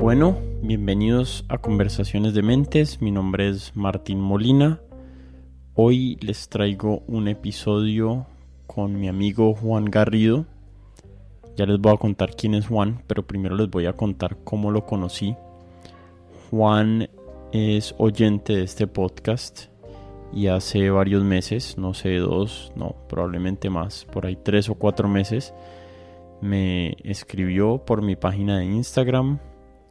Bueno, bienvenidos a Conversaciones de Mentes. Mi nombre es Martín Molina. Hoy les traigo un episodio con mi amigo Juan Garrido. Ya les voy a contar quién es Juan, pero primero les voy a contar cómo lo conocí. Juan es oyente de este podcast y hace varios meses, no sé, probablemente más, por ahí 3 o 4 meses, me escribió por mi página de Instagram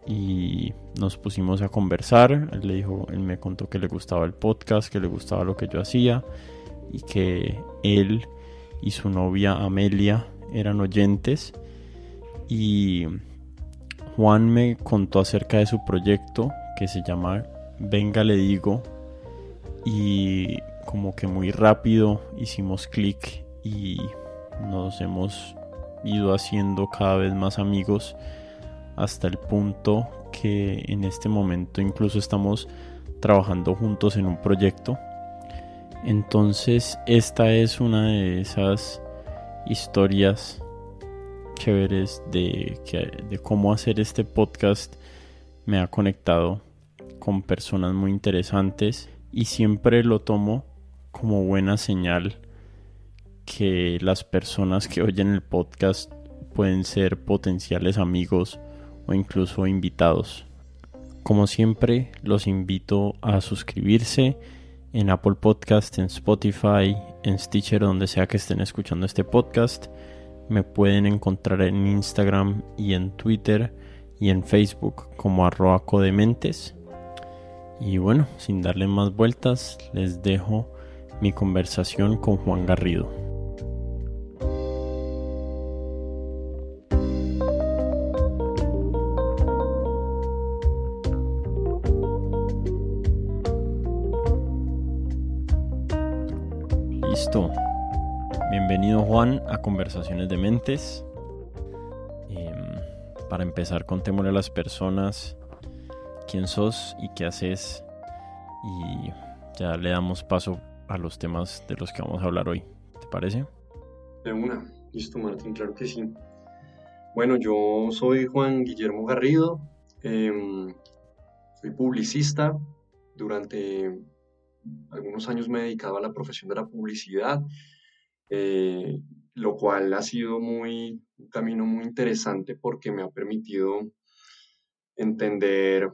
y nos pusimos a conversar. Él me contó que le gustaba el podcast, que le gustaba lo que yo hacía y que él y su novia Amelia eran oyentes. Y Juan me contó acerca de su proyecto que se llama Venga le digo, y como que muy rápido hicimos clic y nos hemos ido haciendo cada vez más amigos hasta el punto que en este momento incluso estamos trabajando juntos en un proyecto. Entonces esta es una de esas historias chéveres de cómo hacer este podcast. Me ha conectado con personas muy interesantes y siempre lo tomo como buena señal que las personas que oyen el podcast pueden ser potenciales amigos o incluso invitados. Como siempre, los invito a suscribirse en Apple Podcast, en Spotify, en Stitcher, donde sea que estén escuchando este podcast. Me pueden encontrar en Instagram y en Twitter y en Facebook como @codementes. Y bueno, sin darle más vueltas, les dejo mi conversación con Juan Garrido. Listo. Bienvenido Juan a Conversaciones de Mentes. Para empezar, contémosle a las personas quién sos y qué haces, y ya le damos paso a los temas de los que vamos a hablar hoy. ¿Te parece? De una. Listo, Martín, claro que sí. Bueno, yo soy Juan Guillermo Garrido, soy publicista. Durante algunos años me he dedicado a la profesión de la publicidad, eh, lo cual ha sido un camino muy interesante porque me ha permitido entender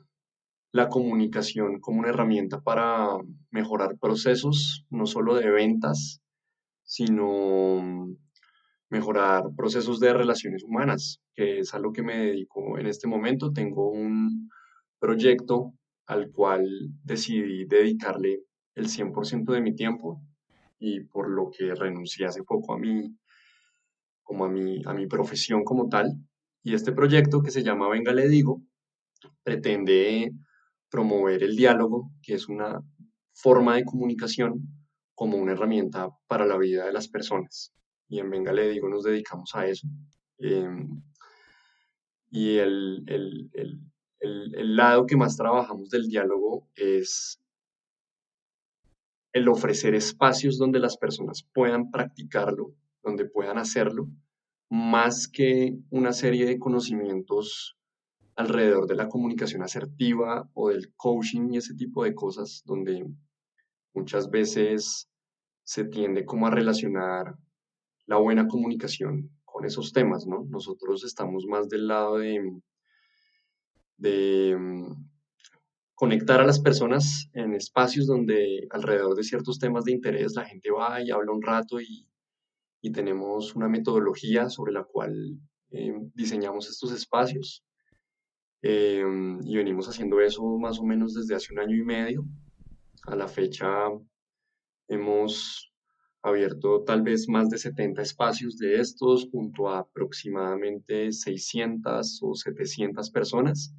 la comunicación como una herramienta para mejorar procesos, no solo de ventas, sino mejorar procesos de relaciones humanas, que es a lo que me dedico en este momento. Tengo un proyecto al cual decidí dedicarle el 100% de mi tiempo y por lo que renuncié hace poco a mi profesión como tal. Y este proyecto, que se llama Venga le digo, pretende promover el diálogo, que es una forma de comunicación, como una herramienta para la vida de las personas. Y en Venga le digo nos dedicamos a eso. Y el lado que más trabajamos del diálogo es el ofrecer espacios donde las personas puedan practicarlo, donde puedan hacerlo, más que una serie de conocimientos alrededor de la comunicación asertiva o del coaching y ese tipo de cosas, donde muchas veces se tiende como a relacionar la buena comunicación con esos temas, ¿no? Nosotros estamos más del lado de conectar a las personas en espacios donde alrededor de ciertos temas de interés la gente va y habla un rato y tenemos una metodología sobre la cual diseñamos estos espacios. Y venimos haciendo eso más o menos desde hace 1 año y medio. A la fecha hemos abierto tal vez más de 70 espacios de estos junto a aproximadamente 600 o 700 personas.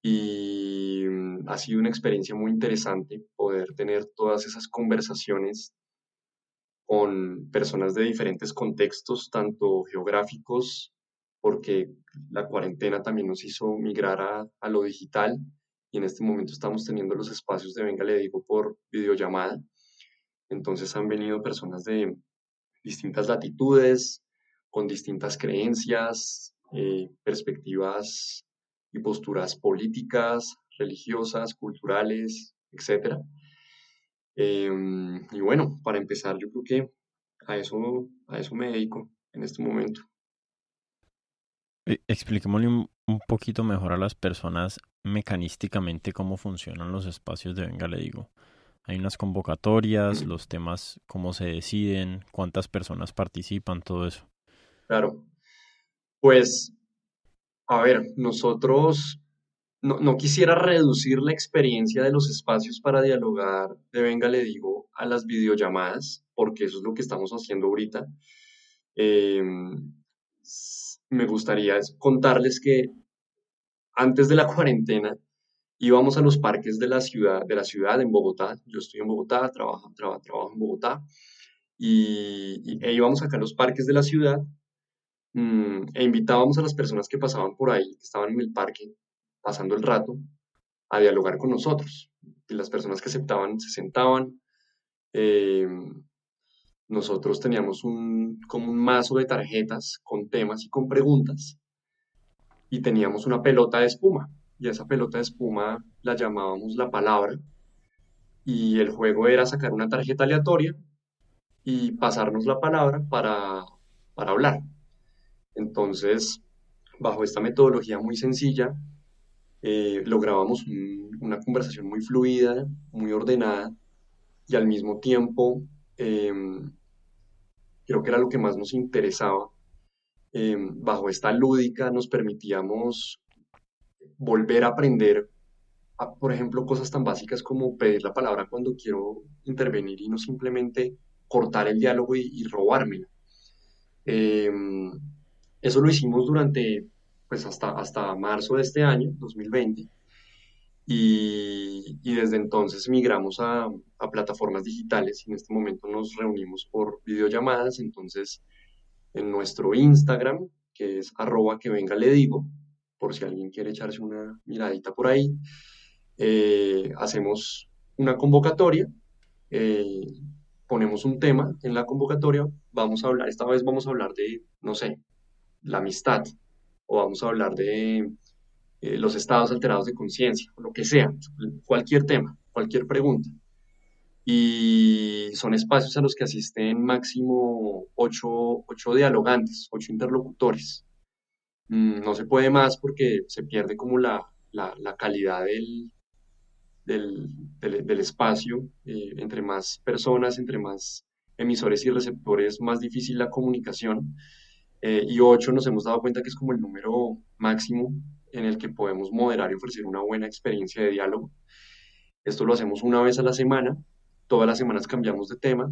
Y ha sido una experiencia muy interesante poder tener todas esas conversaciones con personas de diferentes contextos, tanto geográficos, porque la cuarentena también nos hizo migrar a lo digital y en este momento estamos teniendo los espacios de Venga le digo por videollamada. Entonces han venido personas de distintas latitudes, con distintas creencias, perspectivas y posturas políticas, religiosas, culturales, etcétera. Y bueno, para empezar, yo creo que a eso me dedico en este momento. Expliquémosle un poquito mejor a las personas mecanísticamente cómo funcionan los espacios de Venga, le digo. Hay unas convocatorias, Mm, los temas, cómo se deciden, cuántas personas participan, todo eso. claro, pues a ver, nosotros no quisiera reducir la experiencia de los espacios para dialogar de Venga, le digo, a las videollamadas, porque eso es lo que estamos haciendo ahorita. Me gustaría contarles que antes de la cuarentena íbamos a los parques de la ciudad en Bogotá. Yo estoy en Bogotá, trabajo en Bogotá, e íbamos acá a los parques de la ciudad, e invitábamos a las personas que pasaban por ahí, que estaban en el parque, pasando el rato, a dialogar con nosotros. Y las personas que aceptaban se sentaban. eh, Nosotros teníamos como un mazo de tarjetas con temas y con preguntas y teníamos una pelota de espuma. Y esa pelota de espuma la llamábamos la palabra y el juego era sacar una tarjeta aleatoria y pasarnos la palabra para hablar. Entonces, bajo esta metodología muy sencilla, lográbamos una conversación muy fluida, muy ordenada y al mismo tiempo creo que era lo que más nos interesaba. Bajo esta lúdica nos permitíamos volver a aprender, por ejemplo, cosas tan básicas como pedir la palabra cuando quiero intervenir y no simplemente cortar el diálogo y robármela. Em, Eso lo hicimos durante, pues hasta marzo de este año, 2020, y desde entonces migramos a plataformas digitales y en este momento nos reunimos por videollamadas. Entonces, en nuestro Instagram, que es arroba que venga le digo, por si alguien quiere echarse una miradita por ahí, hacemos una convocatoria, eh, ponemos un tema en la convocatoria, vamos a hablar, esta vez vamos a hablar de, no sé, la amistad, o vamos a hablar de los estados alterados de conciencia, o lo que sea, cualquier tema, cualquier pregunta. Y son espacios a los que asisten máximo ocho dialogantes, ocho interlocutores. No se puede más porque se pierde como la calidad del, del espacio. Entre más personas, entre más emisores y receptores, más difícil la comunicación. Y ocho nos hemos dado cuenta que es como el número máximo en el que podemos moderar y ofrecer una buena experiencia de diálogo. Esto lo hacemos una vez a la semana, todas las semanas cambiamos de tema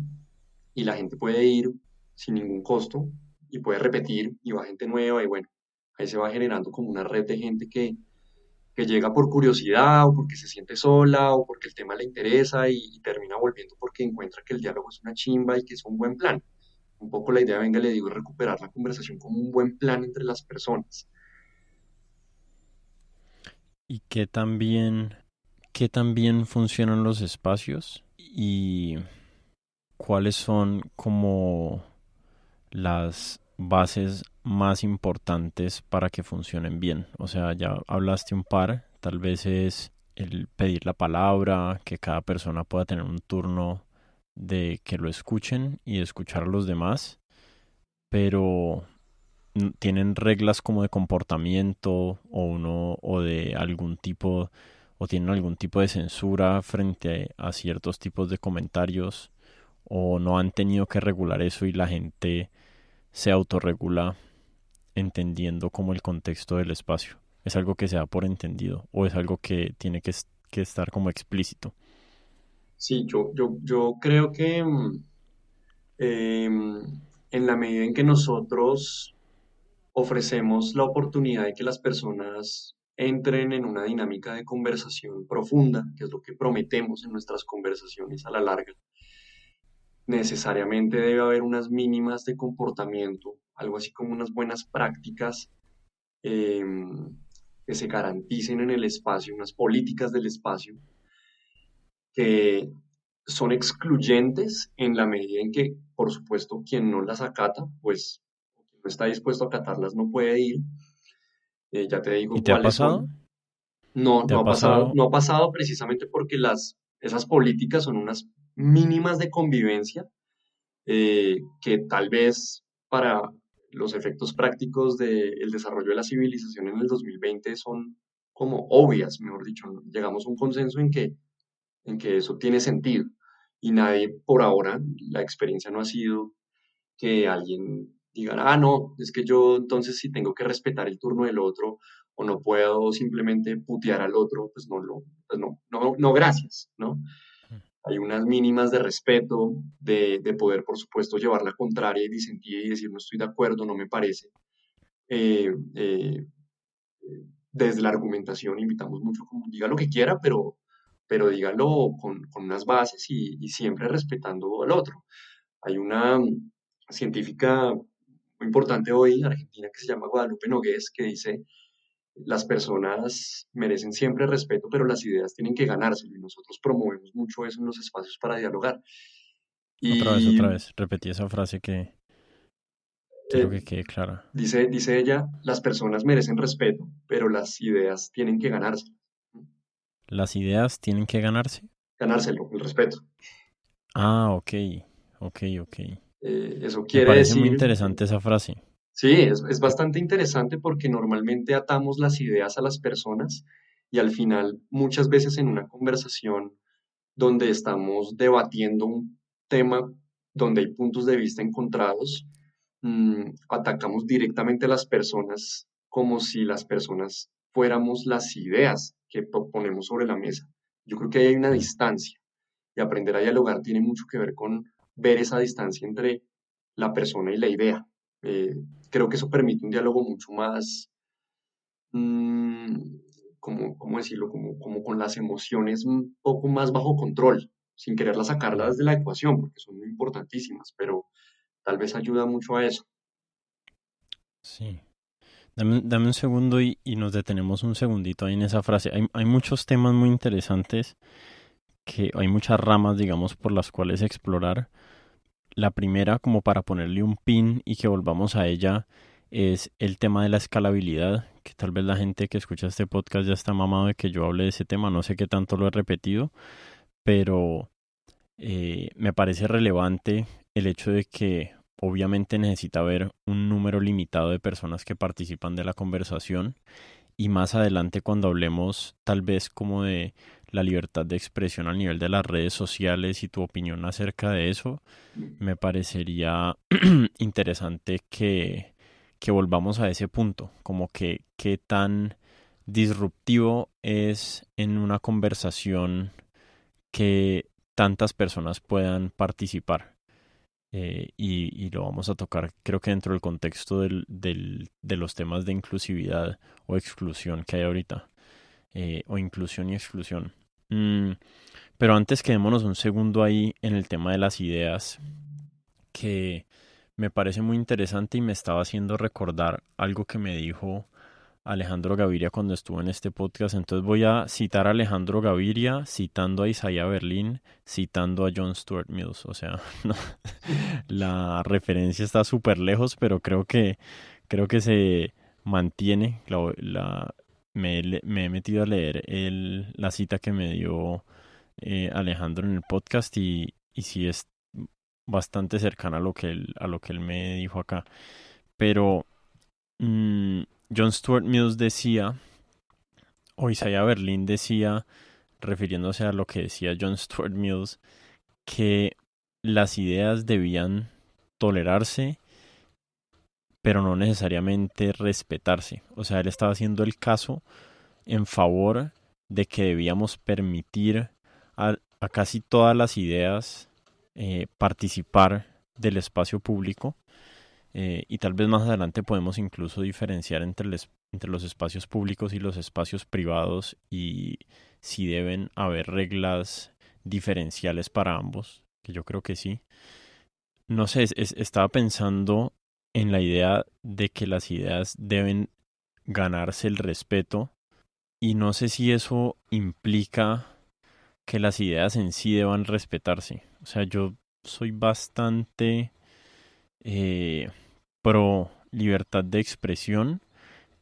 y la gente puede ir sin ningún costo y puede repetir y va gente nueva y bueno, ahí se va generando como una red de gente que llega por curiosidad o porque se siente sola o porque el tema le interesa y termina volviendo porque encuentra que el diálogo es una chimba y que es un buen plan. Un poco la idea, venga, le digo, es recuperar la conversación como un buen plan entre las personas. Y qué también funcionan los espacios y cuáles son como las bases más importantes para que funcionen bien. O sea, ya hablaste un par, tal vez es el pedir la palabra, que cada persona pueda tener un turno de que lo escuchen y de escuchar a los demás, pero tienen reglas como de comportamiento o uno o de algún tipo o tienen algún tipo de censura frente a ciertos tipos de comentarios o no han tenido que regular eso y la gente se autorregula entendiendo como el contexto del espacio. ¿Es algo que se da por entendido o es algo que tiene que estar como explícito? Sí, yo creo que en la medida en que nosotros ofrecemos la oportunidad de que las personas entren en una dinámica de conversación profunda, que es lo que prometemos en nuestras conversaciones a la larga, necesariamente debe haber unas mínimas de comportamiento, algo así como unas buenas prácticas que se garanticen en el espacio, unas políticas del espacio que son excluyentes en la medida en que, por supuesto, quien no las acata, pues quien no está dispuesto a acatarlas no puede ir, Ya te ¿Y digo te ha cuáles pasado? son. No, ¿Te ha pasado? no ha pasado precisamente porque esas políticas son unas mínimas de convivencia que tal vez para los efectos prácticos del desarrollo de la civilización en el 2020 son como obvias, mejor dicho, ¿no? Llegamos a un consenso en que eso tiene sentido y nadie por ahora, la experiencia no ha sido que alguien diga, ah, no, es que yo entonces si tengo que respetar el turno del otro o no puedo simplemente putear al otro, pues no, gracias, ¿no? Hay unas mínimas de respeto, de poder, por supuesto, llevar la contraria y disentir y decir no estoy de acuerdo, no me parece. Eh, eh, Desde la argumentación invitamos mucho como diga lo que quiera, pero dígalo con unas bases y siempre respetando al otro. Hay una científica muy importante hoy en Argentina que se llama Guadalupe Nogués que dice, las personas merecen siempre respeto, pero las ideas tienen que ganárselo y nosotros promovemos mucho eso en los espacios para dialogar. Otra Y vez, repetí esa frase que quiero eh, que quede clara. dice ella, las personas merecen respeto, pero las ideas tienen que ganárselo. ¿Las ideas tienen que ganarse? Ganárselo, el respeto. Ah, ok, ok. Eso Me quiere parece muy decir, interesante esa frase. sí, es bastante interesante porque normalmente atamos las ideas a las personas y al final muchas veces en una conversación donde estamos debatiendo un tema donde hay puntos de vista encontrados, atacamos directamente a las personas como si las personas fuéramos las ideas que ponemos sobre la mesa. Yo creo que ahí hay una Mm, distancia y aprender a dialogar tiene mucho que ver con ver esa distancia entre la persona y la idea. Eh, Creo que eso permite un diálogo mucho más, ¿cómo decirlo? Como con las emociones un poco más bajo control, sin quererlas mm, sacarlas de la ecuación, porque son muy importantísimas, pero tal vez ayuda mucho a eso. sí. Dame un segundo y nos detenemos un segundito ahí en esa frase. Hay muchos temas muy interesantes que hay muchas ramas, digamos, por las cuales explorar. La primera, como para ponerle un pin y que volvamos a ella, es el tema de la escalabilidad, que tal vez la gente que escucha este podcast ya está mamado de que yo hable de ese tema, no sé qué tanto lo he repetido, pero me parece relevante el hecho de que obviamente necesita haber un número limitado de personas que participan de la conversación y más adelante cuando hablemos tal vez como de la libertad de expresión al nivel de las redes sociales y tu opinión acerca de eso, me parecería interesante que volvamos a ese punto, como que qué tan disruptivo es en una conversación que tantas personas puedan participar. Y lo vamos a tocar, creo que dentro del contexto de los temas de inclusividad o exclusión que hay ahorita, o inclusión y exclusión. Mm, pero antes quedémonos un segundo ahí en el tema de las ideas, que me parece muy interesante y me estaba haciendo recordar algo que me dijo Alejandro Gaviria cuando estuvo en este podcast. Entonces voy a citar a Alejandro Gaviria, citando a Isaiah Berlin, citando a John Stuart Mills. O sea, no, la referencia está súper lejos, pero creo que se mantiene. Me he metido a leer la cita que me dio Alejandro en el podcast y sí es bastante cercana a lo que él me dijo acá. Pero mm, John Stuart Mills decía, o Isaiah Berlin decía, refiriéndose a lo que decía John Stuart Mills, que las ideas debían tolerarse, pero no necesariamente respetarse. O sea, él estaba haciendo el caso en favor de que debíamos permitir a casi todas las ideas participar del espacio público. Y tal vez más adelante podemos incluso diferenciar entre los espacios públicos y los espacios privados y si deben haber reglas diferenciales para ambos, que yo creo que sí. No sé, estaba pensando en la idea de que las ideas deben ganarse el respeto y no sé si eso implica que las ideas en sí deban respetarse. O sea, yo soy bastante eh, pro libertad de expresión,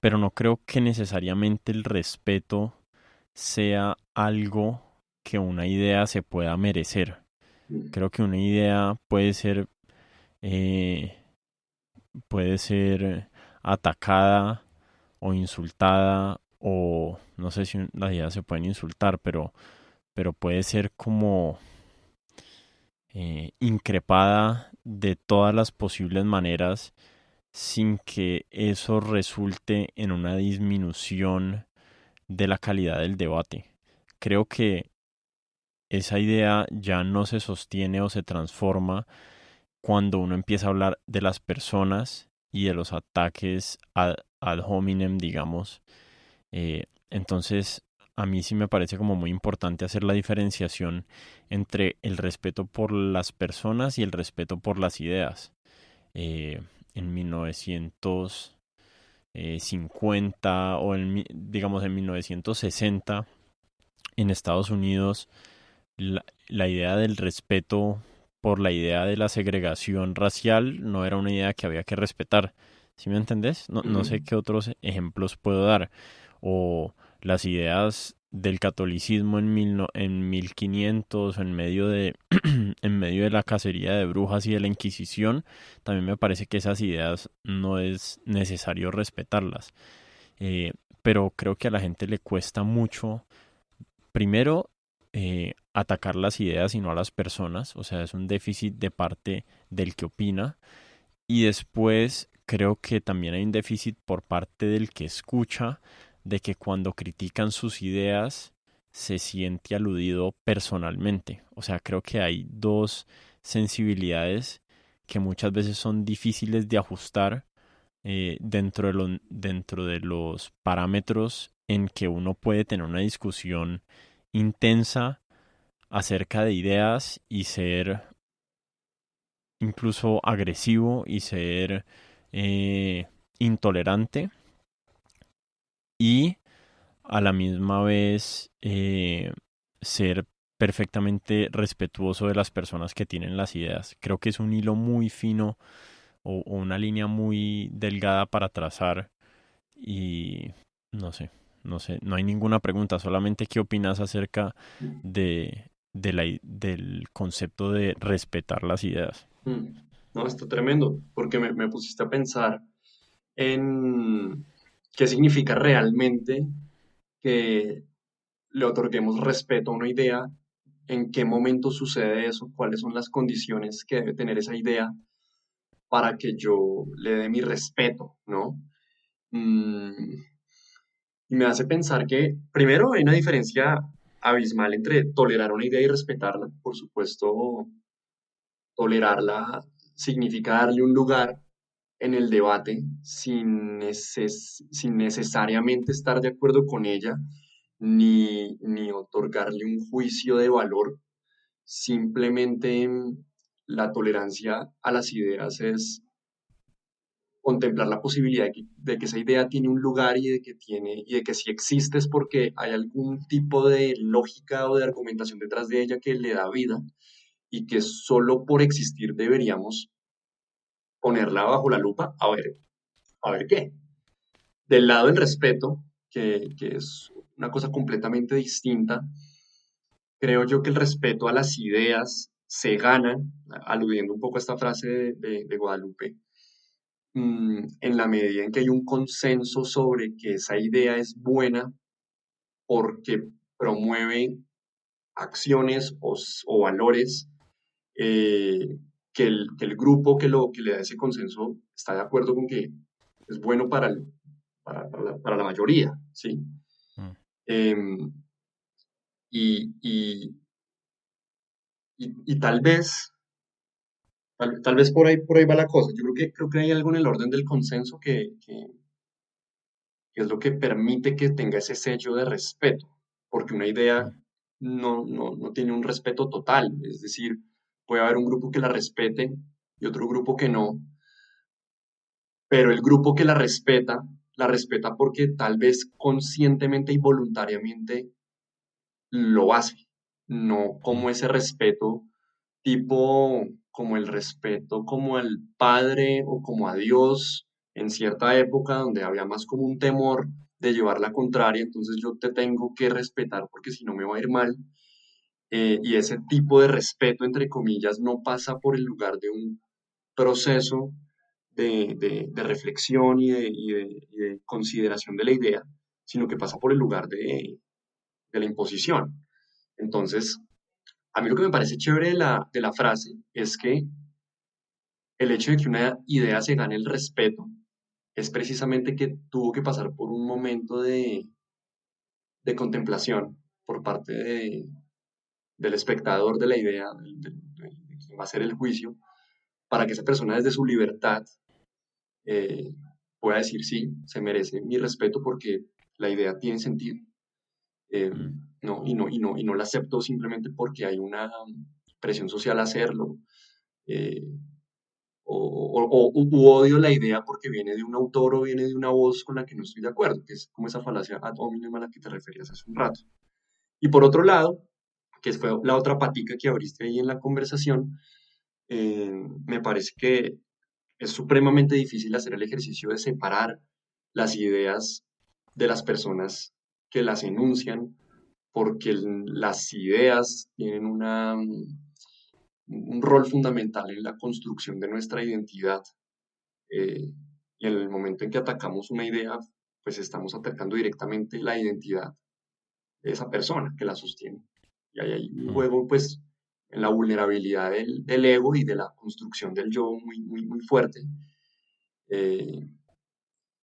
pero no creo que necesariamente el respeto sea algo que una idea se pueda merecer. Mm, Creo que una idea eh, puede ser atacada o insultada, o no sé si las ideas se pueden insultar, pero puede ser como increpada de todas las posibles maneras sin que eso resulte en una disminución de la calidad del debate. Creo que esa idea ya no se sostiene o se transforma cuando uno empieza a hablar de las personas y de los ataques ad hominem, digamos. Entonces, a mí sí me parece como muy importante hacer la diferenciación entre el respeto por las personas y el respeto por las ideas. En 1950 o digamos en 1960 en Estados Unidos la idea del respeto por la idea de la segregación racial no era una idea que había que respetar. ¿Sí me entendés? No, no ujú. sé qué otros ejemplos puedo dar. O las ideas del catolicismo en 1500 en medio en medio de la cacería de brujas y de la Inquisición, también me parece que esas ideas no es necesario respetarlas. Eh, pero creo que a la gente le cuesta mucho, primero, atacar las ideas y no a las personas, o sea, es un déficit de parte del que opina, y después creo que también hay un déficit por parte del que escucha, de que cuando critican sus ideas se siente aludido personalmente. O sea, creo que hay dos sensibilidades que muchas veces son difíciles de ajustar dentro de los parámetros en que uno puede tener una discusión intensa acerca de ideas y ser incluso agresivo y ser intolerante y a la misma vez ser perfectamente respetuoso de las personas que tienen las ideas. Creo que es un hilo muy fino o una línea muy delgada para trazar y no sé, no hay ninguna pregunta, solamente qué opinas acerca del concepto de respetar las ideas. Mm. No, está tremendo, porque me pusiste a pensar en qué significa realmente que le otorguemos respeto a una idea, en qué momento sucede eso, cuáles son las condiciones que debe tener esa idea para que yo le dé mi respeto, ¿no? Mm, y me hace pensar que, primero, hay una diferencia abismal entre tolerar una idea y respetarla. Por supuesto, tolerarla significa darle un lugar en el debate sin necesariamente estar de acuerdo con ella, ni otorgarle un juicio de valor. Simplemente la tolerancia a las ideas es contemplar la posibilidad de que esa idea tiene un lugar y de que si existe es porque hay algún tipo de lógica o de argumentación detrás de ella que le da vida y que solo por existir deberíamos ponerla bajo la lupa a ver qué. Del lado del respeto, que es una cosa completamente distinta, creo yo que el respeto a las ideas se gana, aludiendo un poco a esta frase de Guadalupe, en la medida en que hay un consenso sobre que esa idea es buena porque promueve acciones o valores que el grupo que le da ese consenso está de acuerdo con que es bueno para la mayoría, ¿sí? Mm. Em, y, y, y tal vez por ahí va la cosa. Yo creo que hay algo en el orden del consenso que es lo que permite que tenga ese sello de respeto, porque una idea no tiene un respeto total, es decir, puede haber un grupo que la respete y otro grupo que no, pero el grupo que la respeta porque tal vez conscientemente y voluntariamente lo hace, no como Mm. ese respeto tipo como el respeto como al Padre o como a Dios en cierta época donde había más como un temor de llevar la contraria, entonces yo te tengo que respetar porque si no me va a ir mal. Y ese tipo de respeto, entre comillas, no pasa por el lugar de un proceso de reflexión y de consideración de la idea, sino que pasa por el lugar de la imposición. Entonces, a mí lo que me parece chévere de la frase es que el hecho de que una idea se gane el respeto es precisamente que tuvo que pasar por un momento de contemplación por parte del espectador de la idea, de quien va a hacer el juicio, para que esa persona desde su libertad eh, pueda decir sí, se merece mi respeto porque la idea tiene sentido. eh, Mm. no la acepto simplemente porque hay una presión social a hacerlo, eh, u odio la idea porque viene de un autor o viene de una voz con la que no estoy de acuerdo, que es como esa falacia ad hominem a la que te referías hace un rato. Y por otro lado, que fue la otra patica que abriste ahí en la conversación, me parece que es supremamente difícil hacer el ejercicio de separar las ideas de las personas que las enuncian, porque las ideas tienen un rol fundamental en la construcción de nuestra identidad. Y en el momento en que atacamos una idea, pues estamos atacando directamente la identidad de esa persona que la sostiene. Y ahí hay un Mm. juego, pues, en la vulnerabilidad del ego y de la construcción del yo muy, muy, muy fuerte. Eh,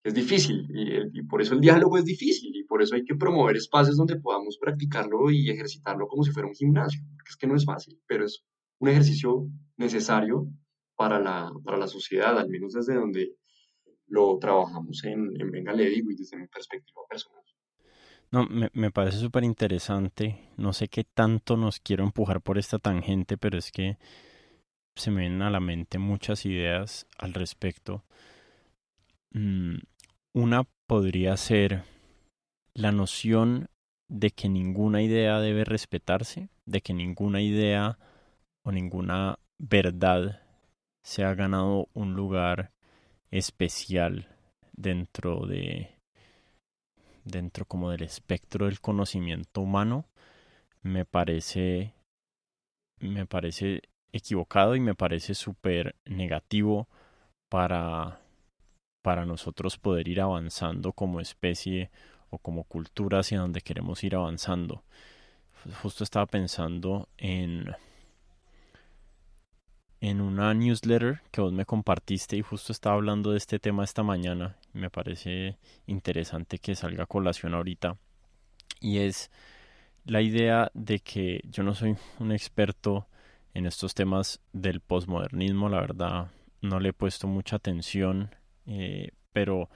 es difícil y por eso el diálogo es difícil y por eso hay que promover espacios donde podamos practicarlo y ejercitarlo como si fuera un gimnasio, porque es que no es fácil, pero es un ejercicio necesario para la sociedad, al menos desde donde lo trabajamos en Venga Le Digo y desde mi perspectiva personal. No, me parece súper interesante. No sé qué tanto nos quiero empujar por esta tangente, pero es que se me vienen a la mente muchas ideas al respecto. Mm, una podría ser la noción de que ninguna idea debe respetarse, de que ninguna idea o ninguna verdad se ha ganado un lugar especial dentro dentro como del espectro del conocimiento humano. Me parece me parece equivocado y me parece súper negativo para nosotros poder ir avanzando como especie o como cultura hacia donde queremos ir avanzando. Justo estaba pensando en una newsletter que vos me compartiste y justo estaba hablando de este tema esta mañana. Me parece interesante que salga a colación ahorita. Y es la idea de que yo no soy un experto en estos temas del posmodernismo, la verdad no le he puesto mucha atención, pero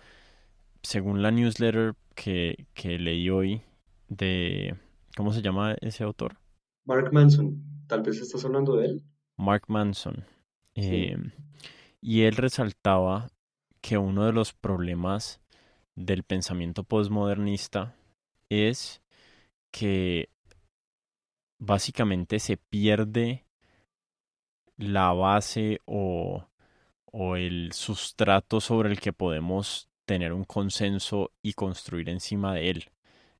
según la newsletter que leí hoy de, ¿cómo se llama ese autor? Mark Manson, tal vez estás hablando de él. Mark Manson. Sí. Eh, y él resaltaba que uno de los problemas del pensamiento postmodernista es que básicamente se pierde la base o el sustrato sobre el que podemos tener un consenso y construir encima de él.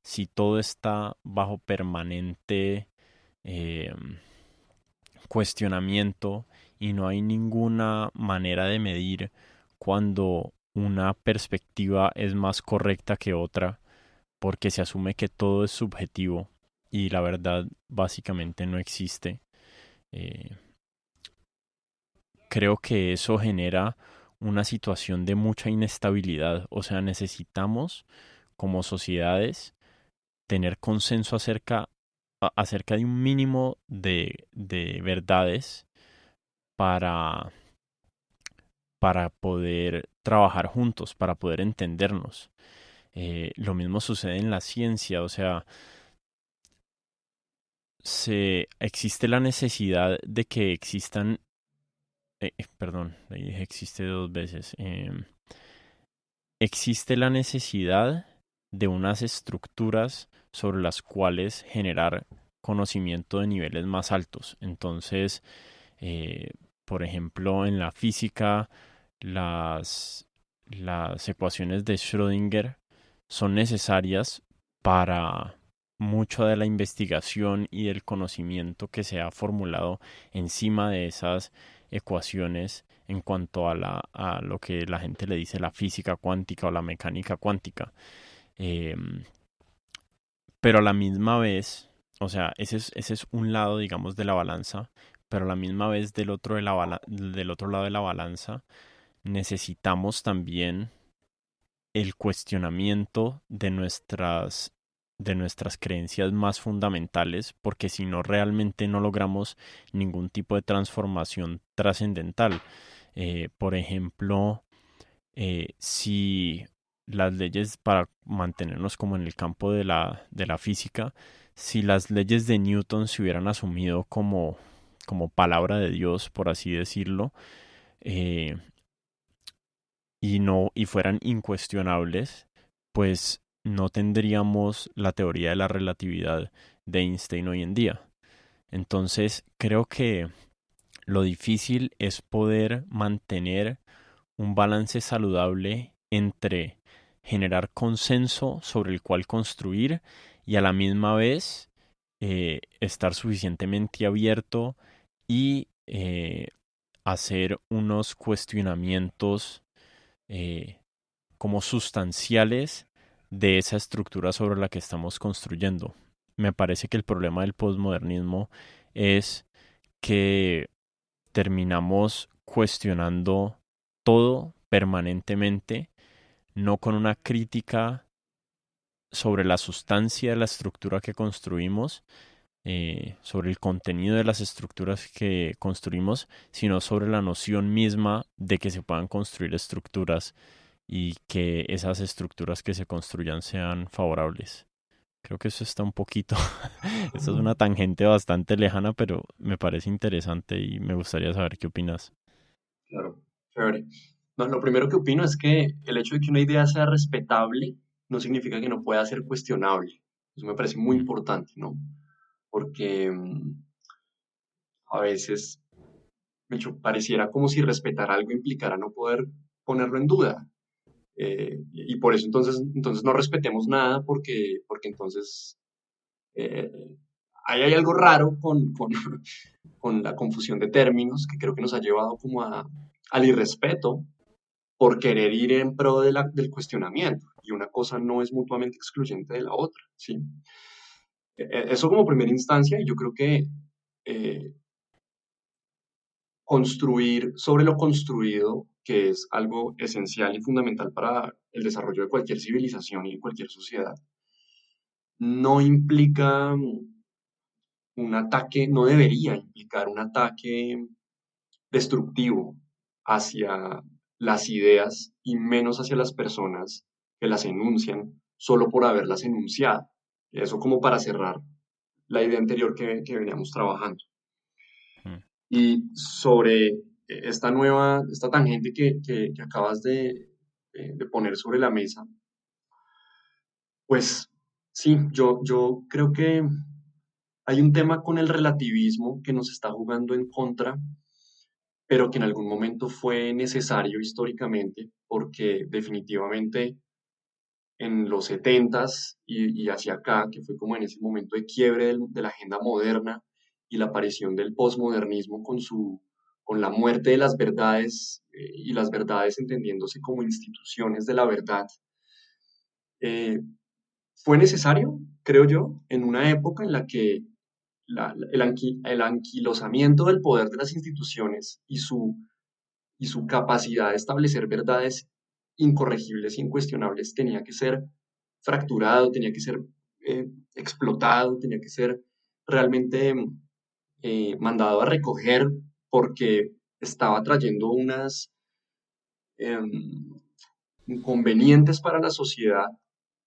Si todo está bajo permanente eh, cuestionamiento y no hay ninguna manera de medir cuando una perspectiva es más correcta que otra, porque se asume que todo es subjetivo y la verdad básicamente no existe. Eh, Creo que eso genera una situación de mucha inestabilidad. O sea, necesitamos como sociedades tener consenso acerca de un mínimo de verdades para, para poder trabajar juntos, para poder entendernos. Lo mismo sucede en la ciencia, o sea, existe la necesidad de que existan, perdón, ahí dije existe dos veces, existe la necesidad de unas estructuras sobre las cuales generar conocimiento de niveles más altos. Entonces, por ejemplo, en la física, las, las ecuaciones de Schrödinger son necesarias para mucho de la investigación y del conocimiento que se ha formulado encima de esas ecuaciones en cuanto a lo que la gente le dice la física cuántica o la mecánica cuántica. Eh, pero a la misma vez, o sea, ese es un lado, digamos, de la balanza, pero a la misma vez del otro lado de la balanza necesitamos también el cuestionamiento de nuestras creencias más fundamentales, porque si no realmente no logramos ningún tipo de transformación trascendental. Por ejemplo, si las leyes, para mantenernos como en el campo de la física, si las leyes de Newton se hubieran asumido como palabra de Dios, por así decirlo, eh, y fueran incuestionables, pues no tendríamos la teoría de la relatividad de Einstein hoy en día. Entonces, creo que lo difícil es poder mantener un balance saludable entre generar consenso sobre el cual construir y a la misma vez estar suficientemente abierto y hacer unos cuestionamientos eh, como sustanciales de esa estructura sobre la que estamos construyendo. Me parece que el problema del posmodernismo es que terminamos cuestionando todo permanentemente, no con una crítica sobre la sustancia de la estructura que construimos, sobre el contenido de las estructuras que construimos, sino sobre la noción misma de que se puedan construir estructuras y que esas estructuras que se construyan sean favorables. Creo que eso está un poquito, esta es una tangente bastante lejana, pero me parece interesante y me gustaría saber qué opinas. Claro, chévere. No, lo primero que opino es que el hecho de que una idea sea respetable no significa que no pueda ser cuestionable. Eso me parece muy Mm, importante, ¿no? Porque a veces pareciera como si respetar algo implicara no poder ponerlo en duda. Y por eso entonces no respetemos nada porque entonces eh, ahí hay algo raro con la confusión de términos que creo que nos ha llevado como al irrespeto por querer ir en pro del cuestionamiento. Y una cosa no es mutuamente excluyente de la otra, ¿sí? Eso como primera instancia, y yo creo que eh, construir sobre lo construido, que es algo esencial y fundamental para el desarrollo de cualquier civilización y de cualquier sociedad, no implica un ataque, no debería implicar un ataque destructivo hacia las ideas y menos hacia las personas que las enuncian solo por haberlas enunciado. Eso como para cerrar la idea anterior que veníamos trabajando. mm. Y sobre esta tangente que acabas de poner sobre la mesa, pues sí, yo creo que hay un tema con el relativismo que nos está jugando en contra, pero que en algún momento fue necesario históricamente, porque definitivamente en los setentas y hacia acá, que fue como en ese momento de quiebre de la agenda moderna y la aparición del posmodernismo con la muerte de las verdades y las verdades entendiéndose como instituciones de la verdad, eh, fue necesario, creo yo, en una época en la que el anquilosamiento del poder de las instituciones y su capacidad de establecer verdades incorregibles e incuestionables tenía que ser fracturado, tenía que ser explotado, tenía que ser realmente mandado a recoger porque estaba trayendo unas inconvenientes para la sociedad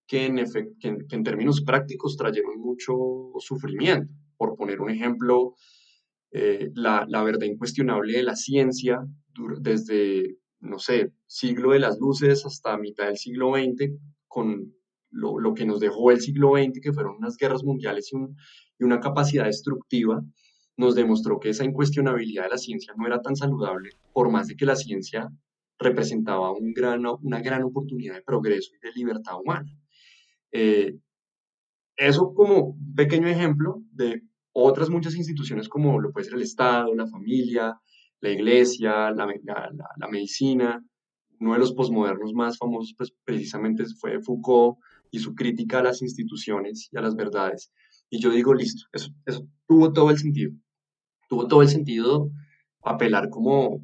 que en términos prácticos trajeron mucho sufrimiento. Por poner un ejemplo, la verdad incuestionable de la ciencia desde, no sé, siglo de las luces hasta mitad del siglo XX, con lo que nos dejó el siglo XX, que fueron unas guerras mundiales y una capacidad destructiva, nos demostró que esa incuestionabilidad de la ciencia no era tan saludable, por más de que la ciencia representaba una gran oportunidad de progreso y de libertad humana. Eh, Eso como un pequeño ejemplo de otras muchas instituciones como lo puede ser el Estado, la familia, la iglesia, la medicina. Uno de los posmodernos más famosos pues, precisamente fue Foucault y su crítica a las instituciones y a las verdades. Y yo digo, listo, eso tuvo todo el sentido. Tuvo todo el sentido apelar como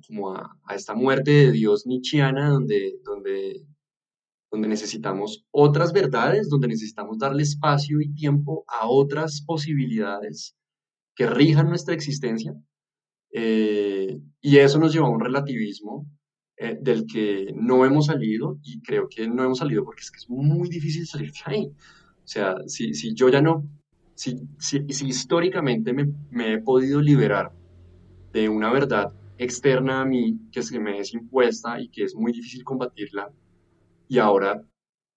a esta muerte de Dios nietzscheana donde necesitamos otras verdades, donde necesitamos darle espacio y tiempo a otras posibilidades que rijan nuestra existencia. Y eso nos lleva a un relativismo del que no hemos salido y creo que no hemos salido porque es que es muy difícil salir de ahí. O sea, si yo ya no, si históricamente me he podido liberar de una verdad externa a mí que se me es impuesta y que es muy difícil combatirla, y ahora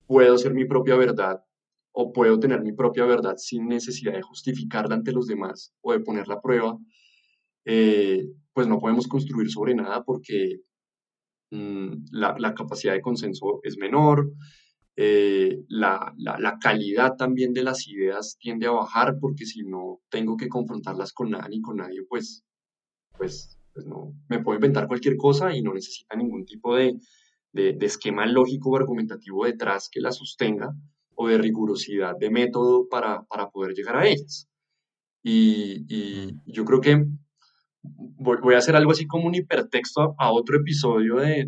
puedo ser mi propia verdad o puedo tener mi propia verdad sin necesidad de justificarla ante los demás o de ponerla a prueba, pues no podemos construir sobre nada porque la capacidad de consenso es menor, la calidad también de las ideas tiende a bajar porque si no tengo que confrontarlas con nada ni con nadie, pues no, me puedo inventar cualquier cosa y no necesita ningún tipo de esquema lógico o argumentativo detrás que la sostenga o de rigurosidad de método para poder llegar a ellas. Mm. Y yo creo que voy a hacer algo así como un hipertexto a otro episodio de